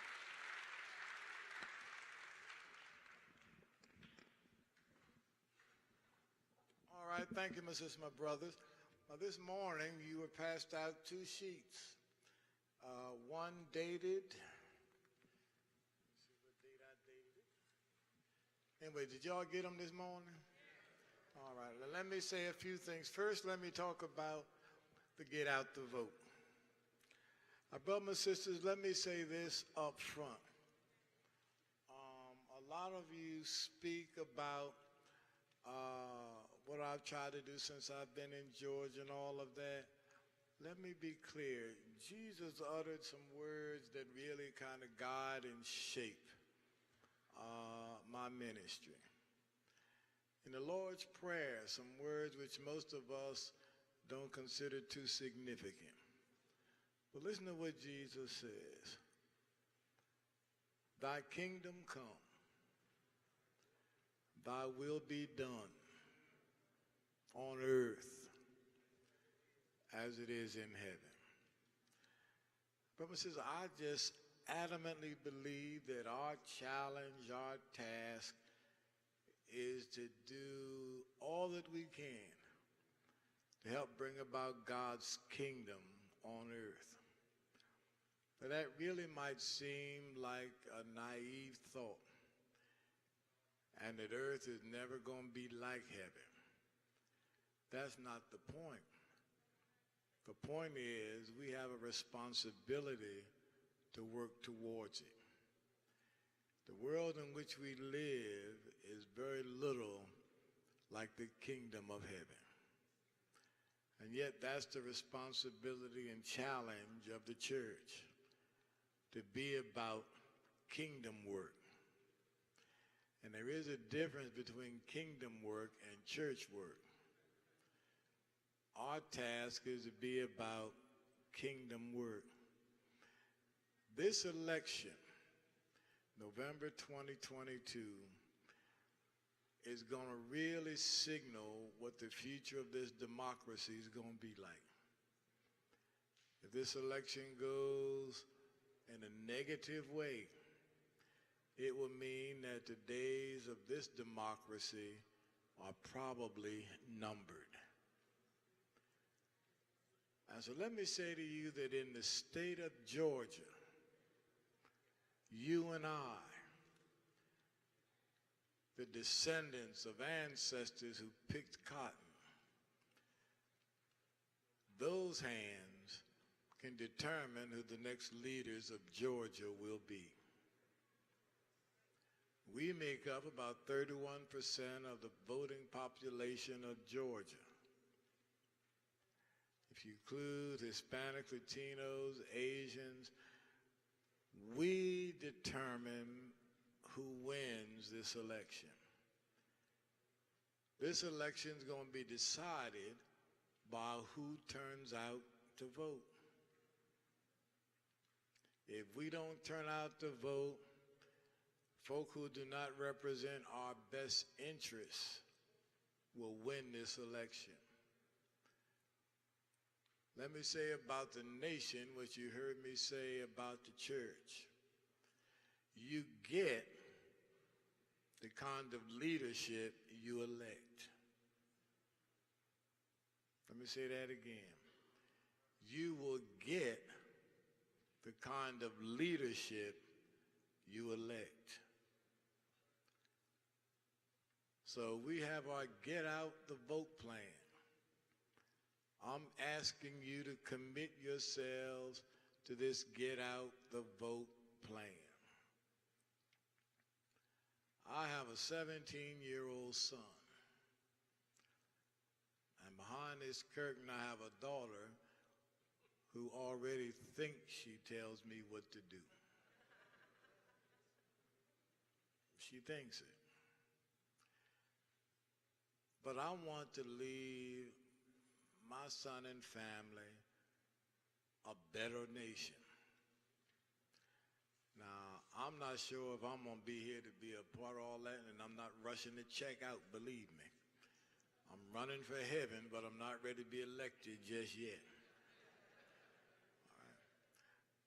All right, thank you, my brothers. This morning, you were passed out 2 sheets. One dated. Let's see what date I dated it. Anyway, did y'all get them this morning? All right, let me say a few things. First, let me talk about the get out the vote. Brothers and sisters, let me say this up front. A lot of you speak about what I've tried to do since I've been in Georgia and all of that. Let me be clear. Jesus uttered some words that really kind of guide and shape my ministry. In the Lord's Prayer, some words which most of us don't consider too significant. But listen to what Jesus says. Thy kingdom come, thy will be done on earth as it is in heaven. Brothers and sisters, I just adamantly believe that our challenge, our task, is to do all that we can to help bring about God's kingdom on earth. But that really might seem like a naive thought, and that earth is never going to be like heaven. That's not the point. The point is we have a responsibility to work towards it. The world in which we live is very little like the kingdom of heaven. And yet that's the responsibility and challenge of the church, to be about kingdom work. And there is a difference between kingdom work and church work. Our task is to be about kingdom work. This election, November 2022, is going to really signal what the future of this democracy is going to be like. If this election goes in a negative way, it will mean that the days of this democracy are probably numbered. And so let me say to you that in the state of Georgia, you and I, the descendants of ancestors who picked cotton, those hands can determine who the next leaders of Georgia will be. We make up about 31% of the voting population of Georgia. If you include Hispanic, Latinos, Asians, we determine who wins this election. This election is going to be decided by who turns out to vote. If we don't turn out to vote, folk who do not represent our best interests will win this election. Let me say about the nation what you heard me say about the church. You get kind of leadership you elect. Let me say that again. You will get the kind of leadership you elect. So we have our Get Out the Vote plan. I'm asking you to commit yourselves to this Get Out the Vote plan. I have a 17-year-old son. And behind this curtain, I have a daughter who already thinks she tells me what to do. She thinks it. But I want to leave my son and family a better nation. Now, I'm not sure if I'm going to be here to be a part of all that, and I'm not rushing to check out, believe me. I'm running for heaven, but I'm not ready to be elected just yet. All right.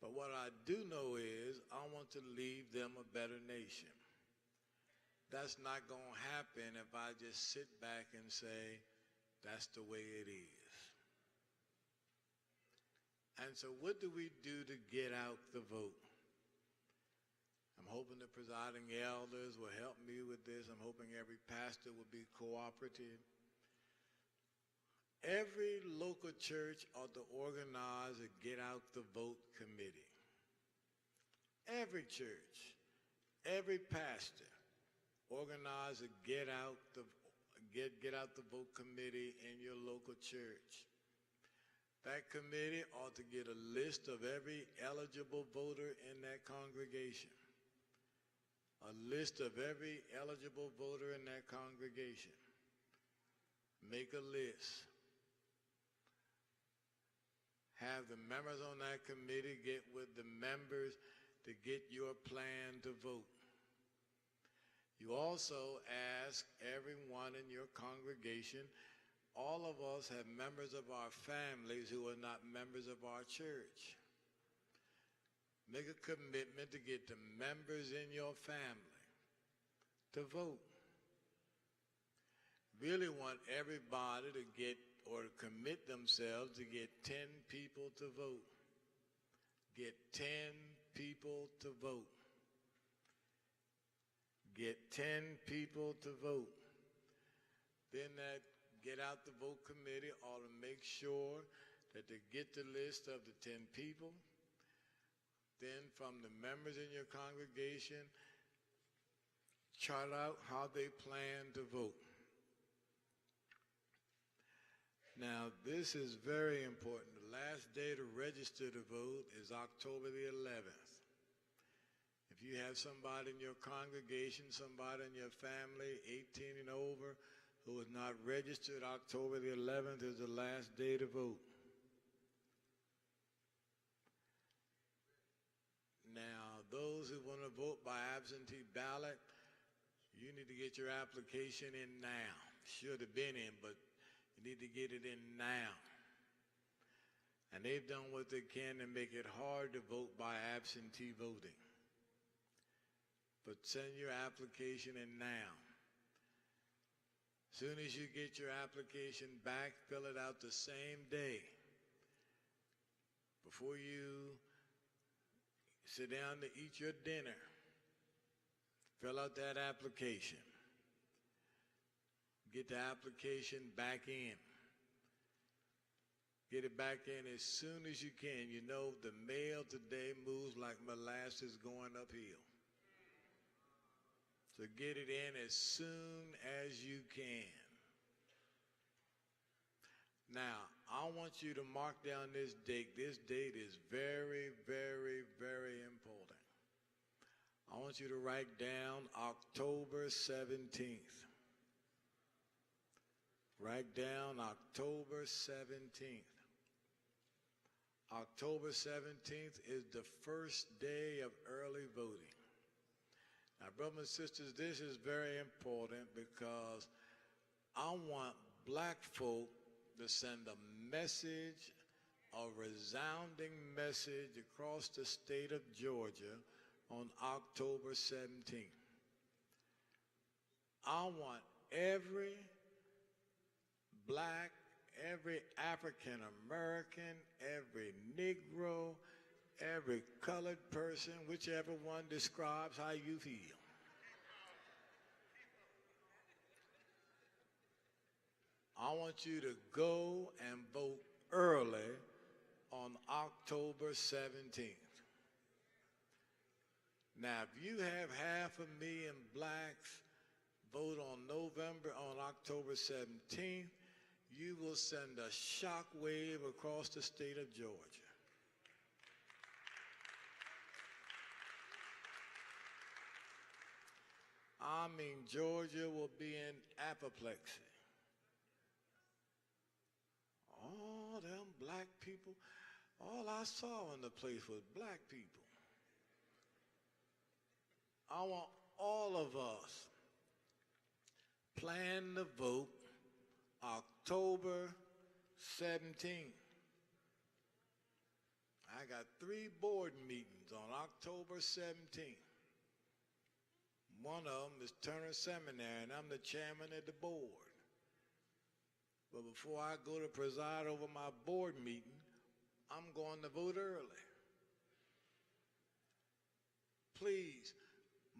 But what I do know is I want to leave them a better nation. That's not going to happen if I just sit back and say, that's the way it is. And so what do we do to get out the vote? I'm hoping the presiding elders will help me with this. I'm hoping every pastor will be cooperative. Every local church ought to organize a Get Out the Vote committee. Every church, every pastor, organize a Get Out the Vote committee in your local church. That committee ought to get a list of every eligible voter in that congregation. A list of every eligible voter in that congregation. Make a list. Have the members on that committee get with the members to get your plan to vote. You also ask everyone in your congregation. All of us have members of our families who are not members of our church. Make a commitment to get the members in your family to vote. Really want everybody to get or to commit themselves to get 10 people to vote. Get 10 people to vote. Get 10 people to vote. Then that Get Out the Vote committee ought to make sure that they get the list of the 10 people. Then from the members in your congregation, chart out how they plan to vote. Now, this is very important. The last day to register to vote is October the 11th. If you have somebody in your congregation, somebody in your family, 18 and over, who is not registered, October the 11th is the last day to vote. Now, those who want to vote by absentee ballot, you need to get your application in now. Should have been in, but you need to get it in now. And they've done what they can to make it hard to vote by absentee voting. But send your application in now. Soon as you get your application back, fill it out the same day. Before you sit down to eat your dinner, fill out that application. Get the application back in. Get it back in as soon as you can. You know, the mail today moves like molasses going uphill. So get it in as soon as you can. Now, I want you to mark down this date. This date is very, very, very important. I want you to write down October 17th. Write down October 17th. October 17th is the first day of early voting. Now, brothers and sisters, this is very important because I want black folk to send a message, a resounding message across the state of Georgia on October 17th. I want every black, every African American, every Negro, every colored person, whichever one describes how you feel. I want you to go and vote early on October 17th. Now, if you have 500,000 blacks vote on October 17th, you will send a shock wave across the state of Georgia. I mean, Georgia will be in apoplexy. All them black people, all I saw in the place was black people. I want all of us plan to vote October 17th. I got 3 board meetings on October 17th. One of them is Turner Seminary, and I'm the chairman of the board. But before I go to preside over my board meeting, I'm going to vote early. Please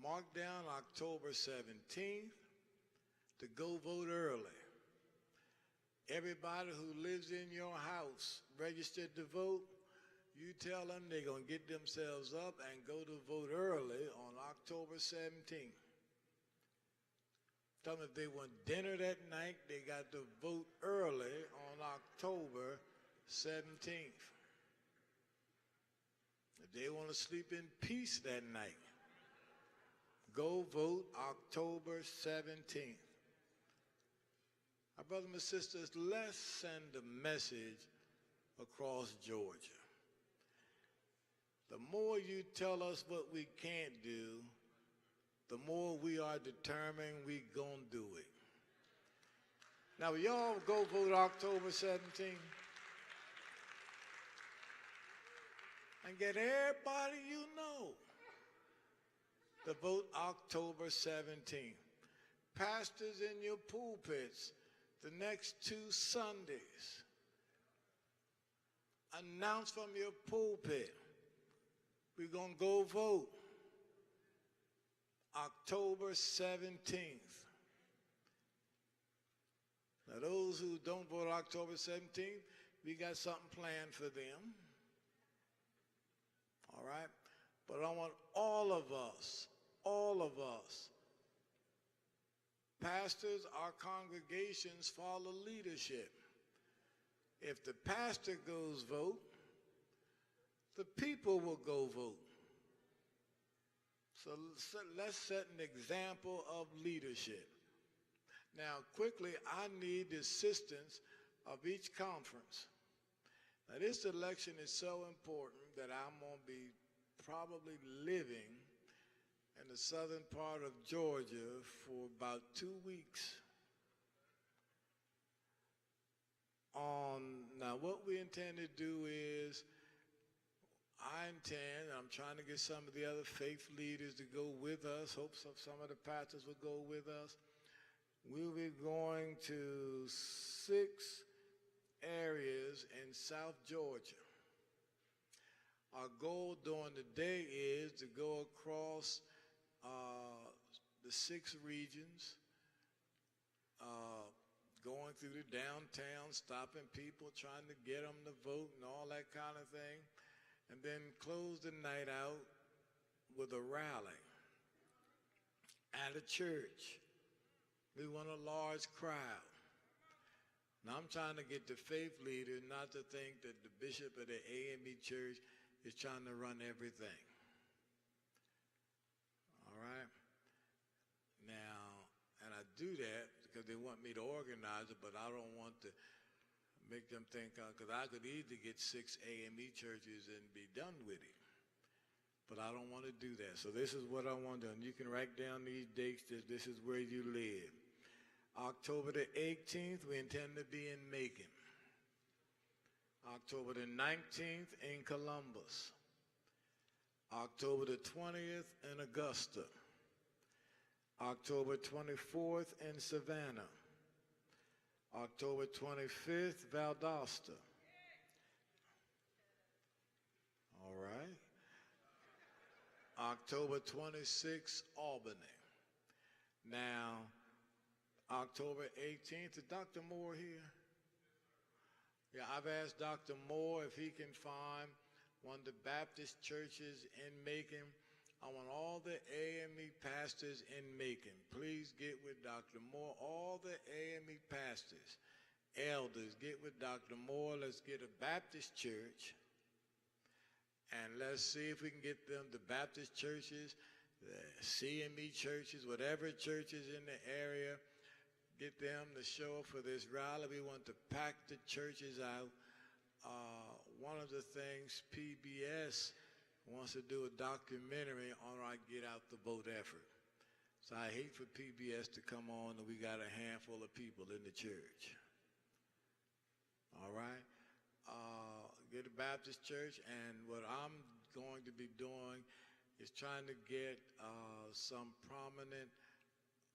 mark down October 17th to go vote early. Everybody who lives in your house registered to vote, you tell them they're going to get themselves up and go to vote early on October 17th. Tell them if they want dinner that night, they got to vote early on October 17th. If they want to sleep in peace that night, go vote October 17th. My brothers and sisters, let's send a message across Georgia. The more you tell us what we can't do, the more we are determined we gonna do it. Now, will y'all go vote October 17th? And get everybody you know to vote October 17th. Pastors in your pulpits the next 2 Sundays, announce from your pulpit, we're going to go vote October 17th. Now, those who don't vote October 17th, we got something planned for them. All right? But I want all of us, pastors, our congregations follow leadership. If the pastor goes vote, the people will go vote. So let's set an example of leadership. Now, quickly, I need the assistance of each conference. Now, this election is so important that I'm going to be probably living in the southern part of Georgia for about 2 weeks. Now, what we intend to do is, I'm trying to get some of the other faith leaders to go with us. Hope some of the pastors will go with us. We'll be going to 6 areas in South Georgia. Our goal during the day is to go across the 6 regions, going through the downtown, stopping people, trying to get them to vote and all that kind of thing, and then close the night out with a rally at a church. We want a large crowd. Now, I'm trying to get the faith leaders not to think that the bishop of the A.M.E. church is trying to run everything. All right? Now, and I do that because they want me to organize it, but I don't want to make them think, because I could easily get 6 A.M.E. churches and be done with it. But I don't want to do that. So this is what I want to do. And you can write down these dates. This is where you live. October the 18th, we intend to be in Macon. October the 19th in Columbus. October the 20th in Augusta. October 24th in Savannah. October 25th, Valdosta. All right. October 26th, Albany. Now, October 18th, is Dr. Moore here? Yeah, I've asked Dr. Moore if he can find one of the Baptist churches in Macon. I want all the A.M.E. pastors in Macon. Please get with Dr. Moore. All the A.M.E. pastors, elders, get with Dr. Moore. Let's get a Baptist church. And let's see if we can get them, the Baptist churches, the CME churches, whatever churches in the area, get them to show up for this rally. We want to pack the churches out. One of the things PBS wants to do a documentary on our Get Out the Vote effort. So I hate for PBS to come on and we got a handful of people in the church. All right? Get a Baptist church, and what I'm going to be doing is trying to get some prominent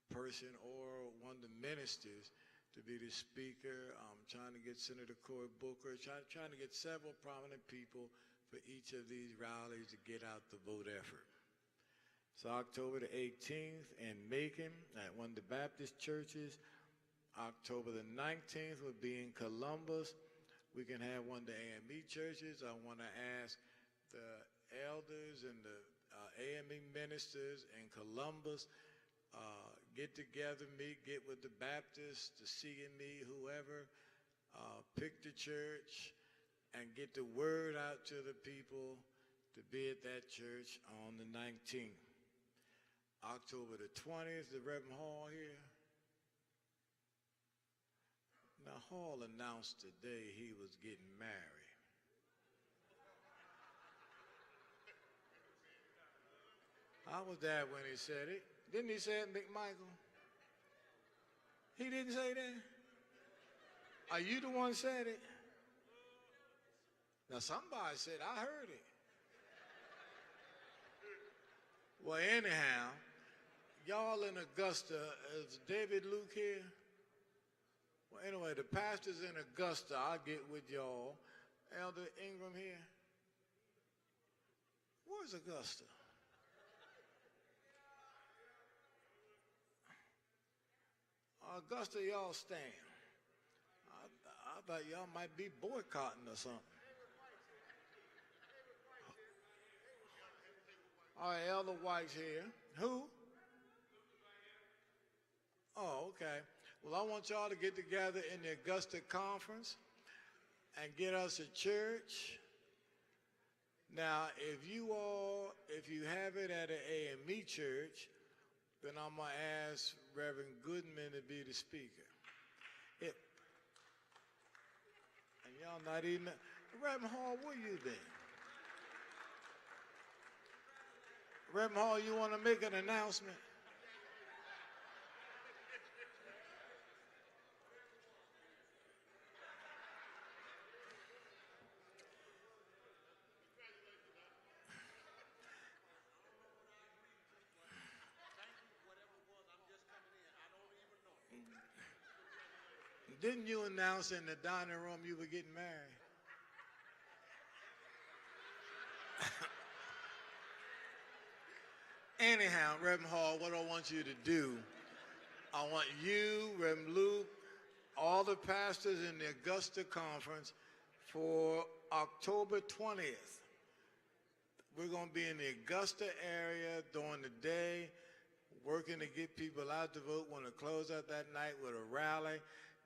person or one of the ministers to be the speaker. I'm trying to get Senator Cory Booker, trying to get several prominent people for each of these rallies to get out the vote effort. So October the 18th in Macon at one of the Baptist churches. October the 19th will be in Columbus. We can have one of the A.M.E. churches. I want to ask the elders and the A.M.E. ministers in Columbus, get together, get with the Baptists, the CME, whoever, pick the church, and get the word out to the people to be at that church on the 19th. October the 20th, the Reverend Hall here. Now, Hall announced today he was getting married. I was there when he said it. Didn't he say it, McMichael? He didn't say that? Are you the one said it? Now, somebody said, I heard it. Well, anyhow, y'all in Augusta, is David Luke here? Well, anyway, the pastors in Augusta, I'll get with y'all. Elder Ingram here. Where's Augusta? Augusta, y'all stand. I thought y'all might be boycotting or something. All right, Elder White's here. Who? Oh, okay. Well, I want y'all to get together in the Augusta conference and get us a church. Now, if you have it at an A.M.E. church, then I'm going to ask Reverend Goodman to be the speaker. And y'all not even, Reverend Hall, where you been? Reverend Hall, you want to make an announcement? Didn't you announce in the dining room you were getting married? Anyhow, Reverend Hall, what I want you to do, I want you, Reverend Luke, all the pastors in the Augusta conference for October 20th. We're going to be in the Augusta area during the day, working to get people out to vote. Want to close out that night with a rally.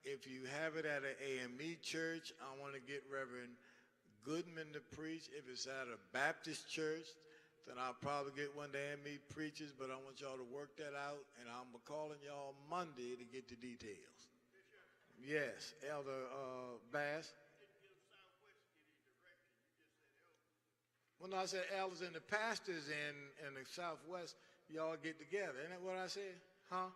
If you have it at an A.M.E. church, I want to get Reverend Goodman to preach. If it's at a Baptist church, then I'll probably get one of the A.M.E. preachers, but I want y'all to work that out, and I'm calling y'all Monday to get the details. Yes, Elder Bass. Well, no, I said elders and the pastors in the Southwest, y'all get together. Isn't that what I said? Huh?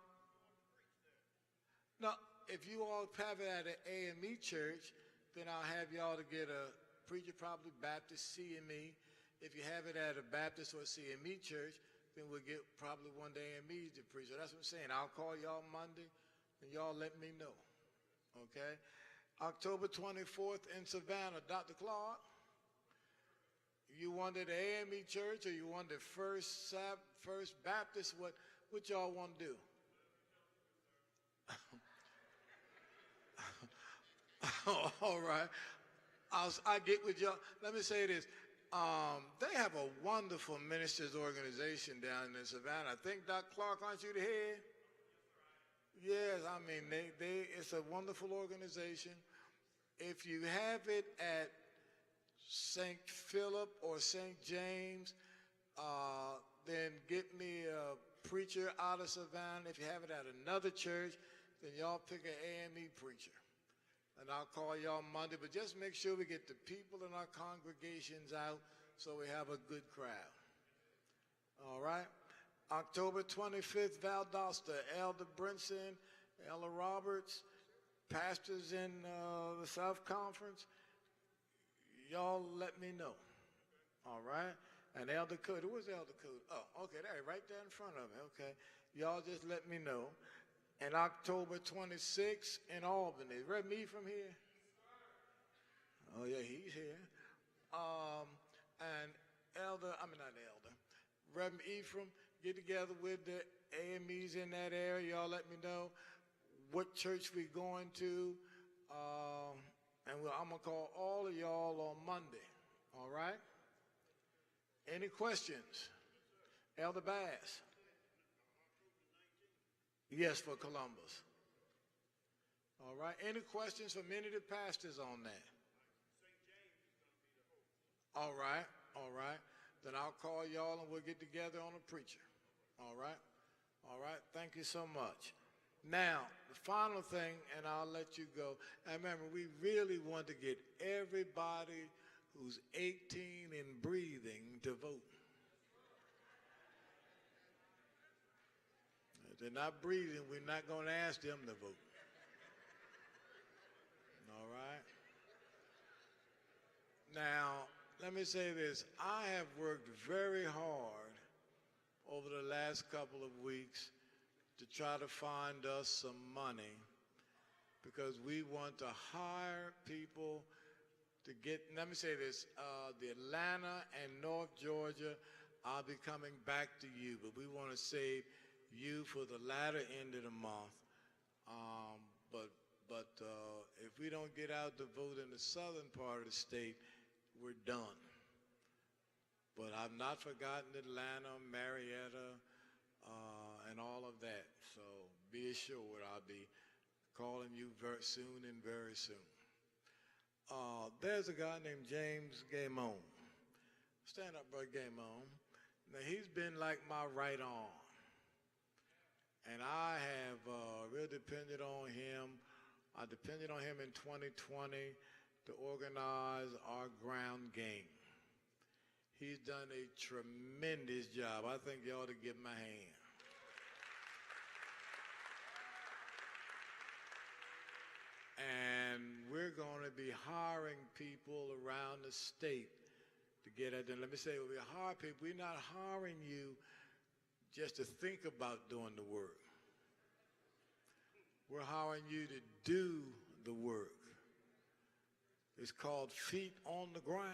No, if you all have it at an A.M.E. church, then I'll have y'all to get a preacher, probably Baptist, CME. If you have it at a Baptist or CME church, then we'll get probably one of the A.M.Es to preach. So That's what I'm saying. I'll call y'all Monday, and y'all let me know. Okay? October 24th in Savannah, Dr. Clark. You wanted the A.M.E. Church, or you wanted First Baptist? What y'all want to do? All right. I get with y'all. Let me say this. They have a wonderful ministers organization down in Savannah. I think, Dr. Clark, aren't you the head? Yes, I mean, it's a wonderful organization. If you have it at St. Philip or St. James, then get me a preacher out of Savannah. If you have it at another church, then y'all pick an A.M.E. preacher. And I'll call y'all Monday, but just make sure we get the people in our congregations out so we have a good crowd. All right? October 25th, Valdosta, Elder Brinson, Elder Roberts, pastors in the South Conference, y'all let me know. All right? And Elder Cood, who was Elder Cood? Oh, okay, there, right there in front of me, okay. Y'all just let me know. And October 26th in Albany. Reverend Me from here? Oh, yeah, he's here. And Reverend Ephraim, get together with the AMEs in that area. Y'all let me know what church we're going to. And I'm going to call all of y'all on Monday. All right? Any questions? Elder Bass? Yes, for Columbus. All right. Any questions from any of the pastors on that? All right. All right. Then I'll call y'all and we'll get together on a preacher. All right. All right. Thank you so much. Now, the final thing, and I'll let you go. And remember, we really want to get everybody who's 18 and breathing to vote. If they're not breathing, we're not going to ask them to vote. All right? Now, let me say this. I have worked very hard over the last couple of weeks to try to find us some money because we want to hire people to get, let me say this, the Atlanta and North Georgia, I'll be coming back to you, but we want to save you for the latter end of the month. But if we don't get out the vote in the southern part of the state, we're done. But I've not forgotten Atlanta, Marietta, and all of that. So be assured I'll be calling you very soon and very soon. There's a guy named James Gamon. Stand up, brother Gamon. Now, he's been like my right arm. And I have really depended on him. I depended on him in 2020 to organize our ground game. He's done a tremendous job. I think you ought to give him a hand. And we're going to be hiring people around the state to get at them. Let me say, when we hire people, we're not hiring you just to think about doing the work. We're hiring you to do the work. It's called feet on the ground.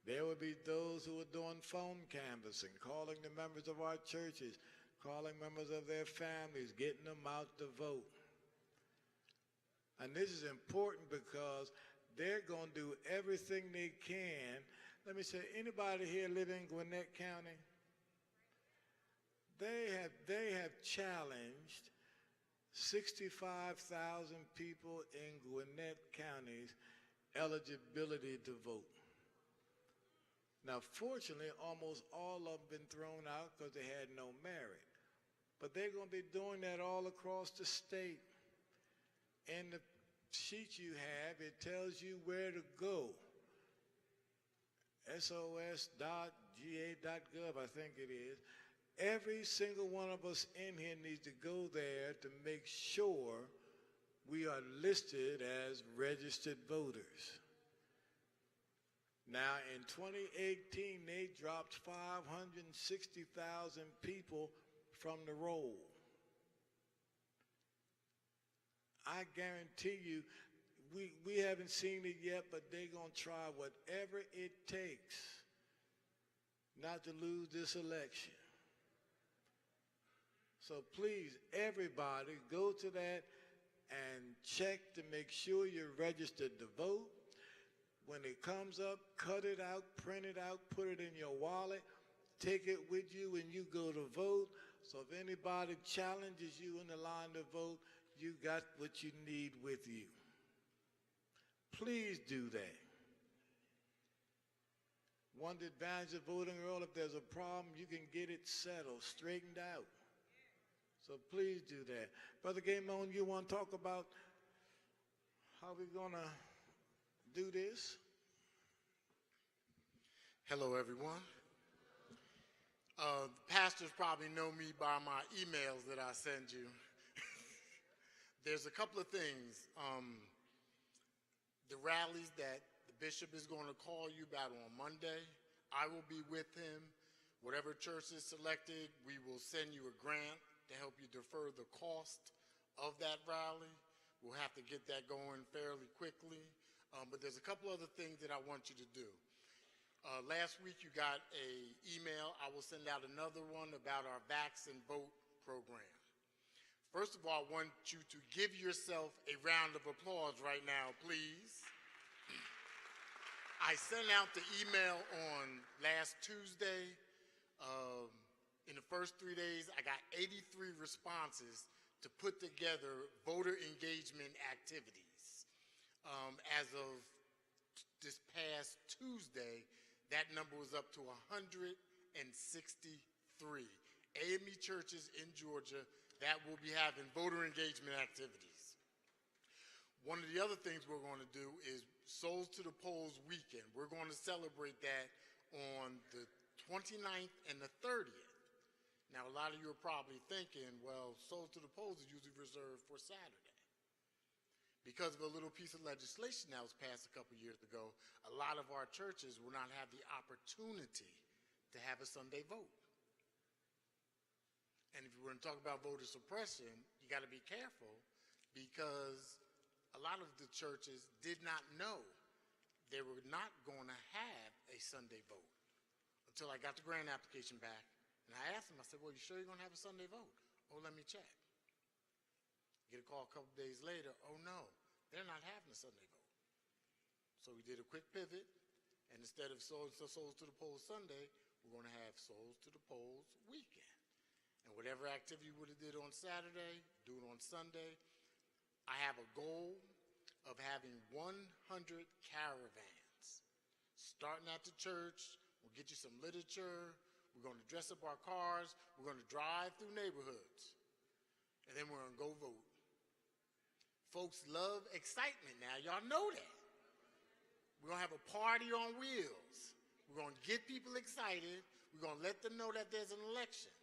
There will be those who are doing phone canvassing, calling the members of our churches, calling members of their families, getting them out to vote. And this is important because they're going to do everything they can. Let me say, anybody here live in Gwinnett County? They have challenged 65,000 people in Gwinnett County's eligibility to vote. Now, fortunately, almost all of them been thrown out because they had no merit. But they're going to be doing that all across the state. In the sheet you have, it tells you where to go. sos.ga.gov, I think it is. Every single one of us in here needs to go there to make sure we are listed as registered voters. Now, in 2018, they dropped 560,000 people from the roll. I guarantee you, we haven't seen it yet, but they're going to try whatever it takes not to lose this election. So please, everybody, go to that and check to make sure you're registered to vote. When it comes up, cut it out, print it out, put it in your wallet, take it with you when you go to vote. So if anybody challenges you in the line to vote, you got what you need with you. Please do that. One advantage of voting early, if there's a problem, you can get it settled, straightened out. So please do that. Brother Gamon, you want to talk about how we're going to do this? Hello, everyone. Pastors probably know me by my emails that I send you. There's a couple of things. The rallies that the bishop is going to call you about on Monday, I will be with him. Whatever church is selected, we will send you a grant to help you defer the cost of that rally. We'll have to get that going fairly quickly. But there's a couple other things that I want you to do. Last week you got an email. I will send out another one about our Vax and Vote program. First of all, I want you to give yourself a round of applause right now, please. I sent out the email on last Tuesday. In the first 3 days, I got 83 responses to put together voter engagement activities. As of this past Tuesday, that number was up to 163 A.M.E. churches in Georgia that will be having voter engagement activities. One of the other things we're going to do is Souls to the Polls weekend. We're going to celebrate that on the 29th and the 30th. Now, a lot of you are probably thinking, well, Souls to the Polls is usually reserved for Saturday. Because of a little piece of legislation that was passed a couple years ago, a lot of our churches will not have the opportunity to have a Sunday vote. And if you were to talk about voter suppression, you got to be careful because a lot of the churches did not know they were not going to have a Sunday vote until I got the grant application back. And I asked them, I said, well, you sure you're going to have a Sunday vote? Oh, let me check. Get a call a couple days later, oh no, they're not having a Sunday vote. So we did a quick pivot, and instead of Souls to the Polls Sunday, we're going to have Souls to the Polls weekend. And whatever activity you would have did on Saturday, do it on Sunday. I have a goal of having 100 caravans. Starting at the church, we'll get you some literature, we're going to dress up our cars, we're going to drive through neighborhoods, and then we're going to go vote. Folks love excitement now. Y'all know that. We're going to have a party on wheels. We're going to get people excited. We're going to let them know that there's an election.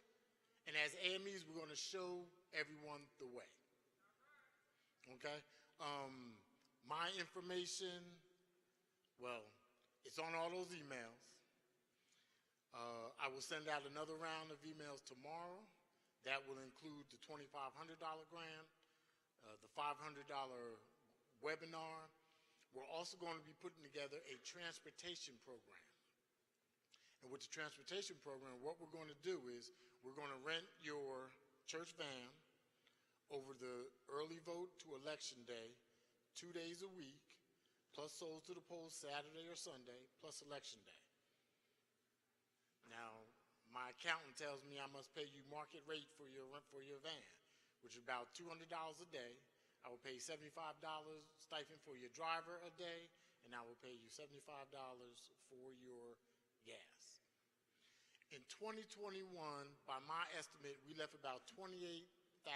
And as A.M.Es, we're going to show everyone the way. Okay? My information, well, it's on all those emails. I will send out another round of emails tomorrow. That will include the $2,500 grant, the $500 webinar. We're also going to be putting together a transportation program. And with the transportation program, what we're going to do is we're going to rent your church van over the early vote to election day, 2 days a week, plus Souls to the Polls Saturday or Sunday, plus election day. Now, my accountant tells me I must pay you market rate for your van, which is about $200 a day. I will pay $75 stipend for your driver a day, and I will pay you $75 for your gas. In 2021, by my estimate, we left about 2,830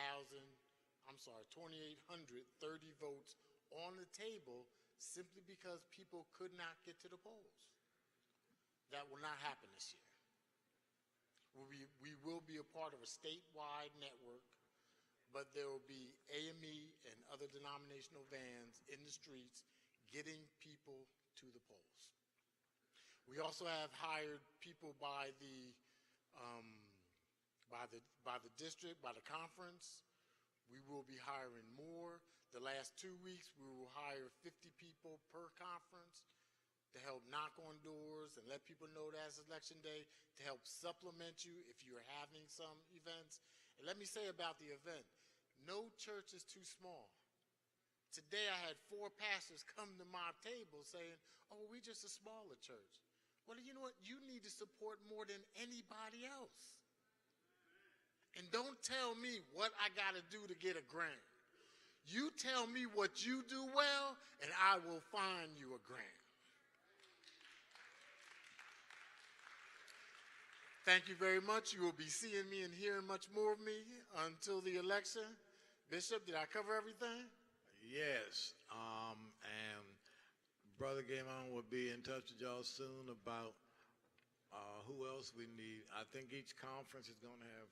votes on the table simply because people could not get to the polls. That will not happen this year. We will be a part of a statewide network, but there will be A.M.E. and other denominational vans in the streets getting people to the polls. We also have hired people by the by the district, by the conference. We will be hiring more. The last 2 weeks, we will hire 50 people per conference to help knock on doors and let people know that it's election day, to help supplement you if you're having some events. And let me say about the event, no church is too small. Today I had 4 pastors come to my table saying, oh, we're just a smaller church. Well, you know what? You need to support more than anybody else. And don't tell me what I got to do to get a grant. You tell me what you do well, and I will find you a grant. Thank you very much. You will be seeing me and hearing much more of me until the election. Bishop, did I cover everything? Yes. And Brother Gamon will be in touch with y'all soon about who else we need. I think each conference is going to have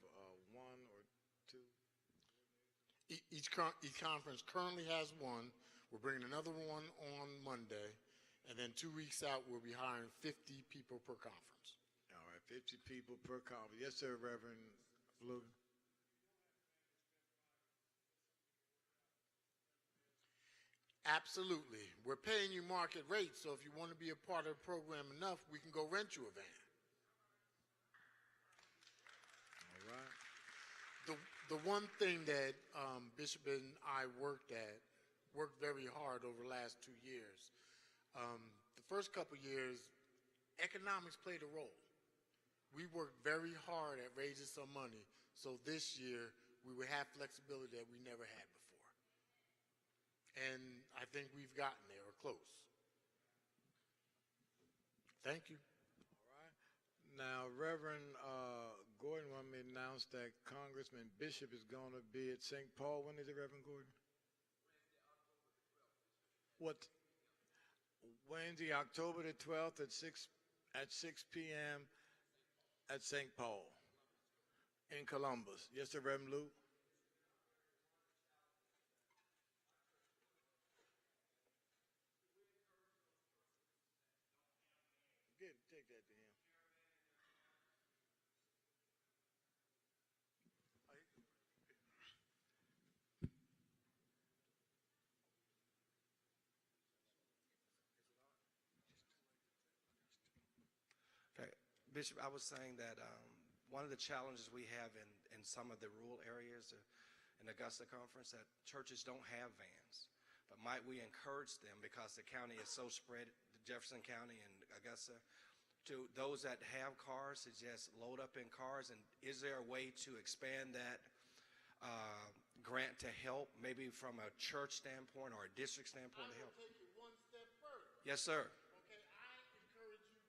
1 or 2. Each conference currently has 1. We're bringing another one on Monday. And then 2 weeks out, we'll be hiring 50 people per conference. All right, 50 people per conference. Yes, sir, Reverend Logan. Absolutely. We're paying you market rates, so if you want to be a part of the program enough, we can go rent you a van. All right. The one thing that Bishop and I worked very hard over the last 2 years. The first couple years, economics played a role. We worked very hard at raising some money, so this year we would have flexibility that we never had before. And I think we've gotten there, or close. Thank you. All right. Now, Reverend Gordon wanted me to announce that Congressman Bishop is going to be at St. Paul. When is it, Reverend Gordon? What? Wednesday, October the 12th at 6 p.m. at St. Paul in Columbus. Yes, sir, Reverend Luke. Take that to him. Okay. Bishop, I was saying that one of the challenges we have in some of the rural areas in Augusta Conference, that churches don't have vans. But might we encourage them, because the county is so spread, Jefferson County and Augusta, to those that have cars to just load up in cars? And is there a way to expand that grant to help, maybe from a church standpoint or a district standpoint to help? I will take it one step further. Yes, sir. Okay, I encourage you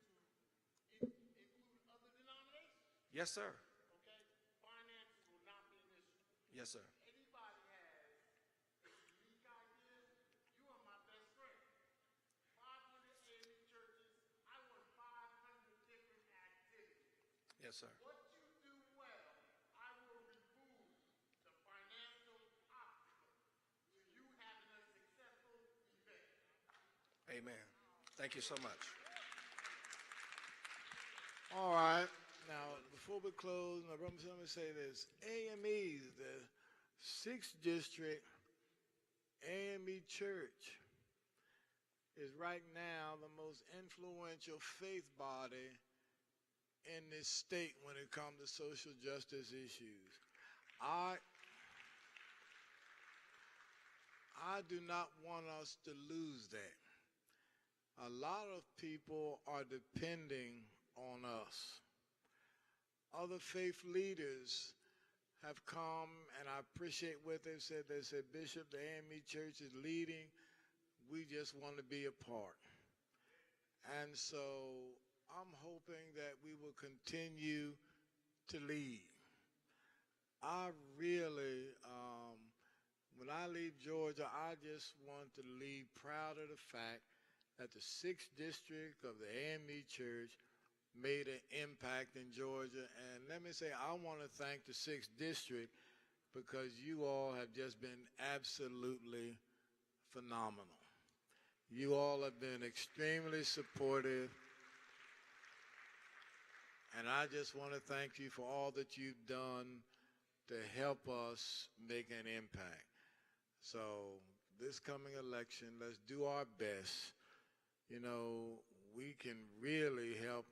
to include other denominations. Yes, sir. Okay, finances will not be an issue. Yes, sir. Anybody has a unique idea, you are my best friend. 500 A.M.E. churches, I want 500 different activities. Yes, sir. What you do well, I will remove the financial obstacle to you having a successful event. Amen. Thank you so much. All right. Now, before we close, my brother, let me say this. A.M.E., the 6th District A.M.E. Church, is right now the most influential faith body in this state when it comes to social justice issues. I do not want us to lose that. A lot of people are depending on us. Other faith leaders have come, and I appreciate what they've said. They said, Bishop, the A.M.E. Church is leading. We just want to be a part. And so I'm hoping that we will continue to lead. I really, when I leave Georgia, I just want to leave proud of the fact that the 6th District of the A.M.E. Church made an impact in Georgia. And let me say, I want to thank the 6th District because you all have just been absolutely phenomenal. You all have been extremely supportive. And I just want to thank you for all that you've done to help us make an impact. So this coming election, let's do our best. You know, we can really help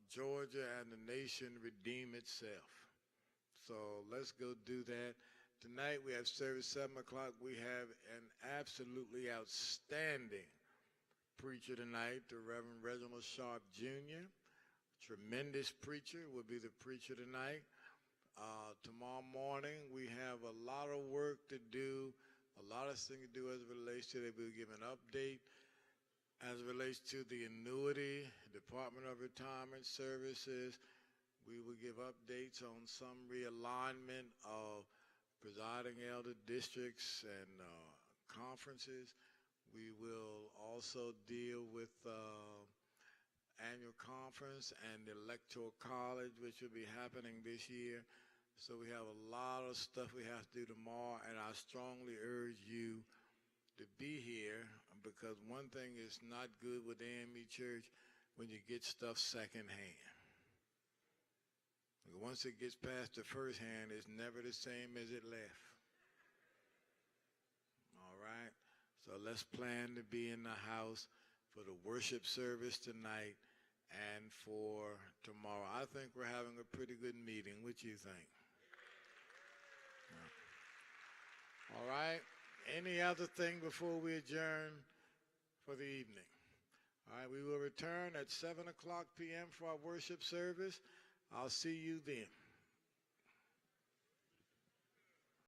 Georgia and the nation redeem itself. So let's go do that. Tonight we have service 7 o'clock. We have an absolutely outstanding preacher tonight, the Reverend Reginald Sharp Jr. Tremendous preacher will be the preacher tonight. Tomorrow morning we have a lot of work to do, a lot of things to do as it relates to that. We'll give an update as it relates to the annuity, Department of Retirement Services. We will give updates on some realignment of presiding elder districts and conferences. We will also deal with annual conference and the electoral college, which will be happening this year. So we have a lot of stuff we have to do tomorrow, and I strongly urge you to be here, because one thing is not good with A.M.E. Church, when you get stuff secondhand. Once it gets past the first hand, it's never the same as it left. All right? So let's plan to be in the house for the worship service tonight and for tomorrow. I think we're having a pretty good meeting. What do you think? All right? Any other thing before we adjourn for the evening? All right, we will return at 7 o'clock p.m. for our worship service. I'll see you then.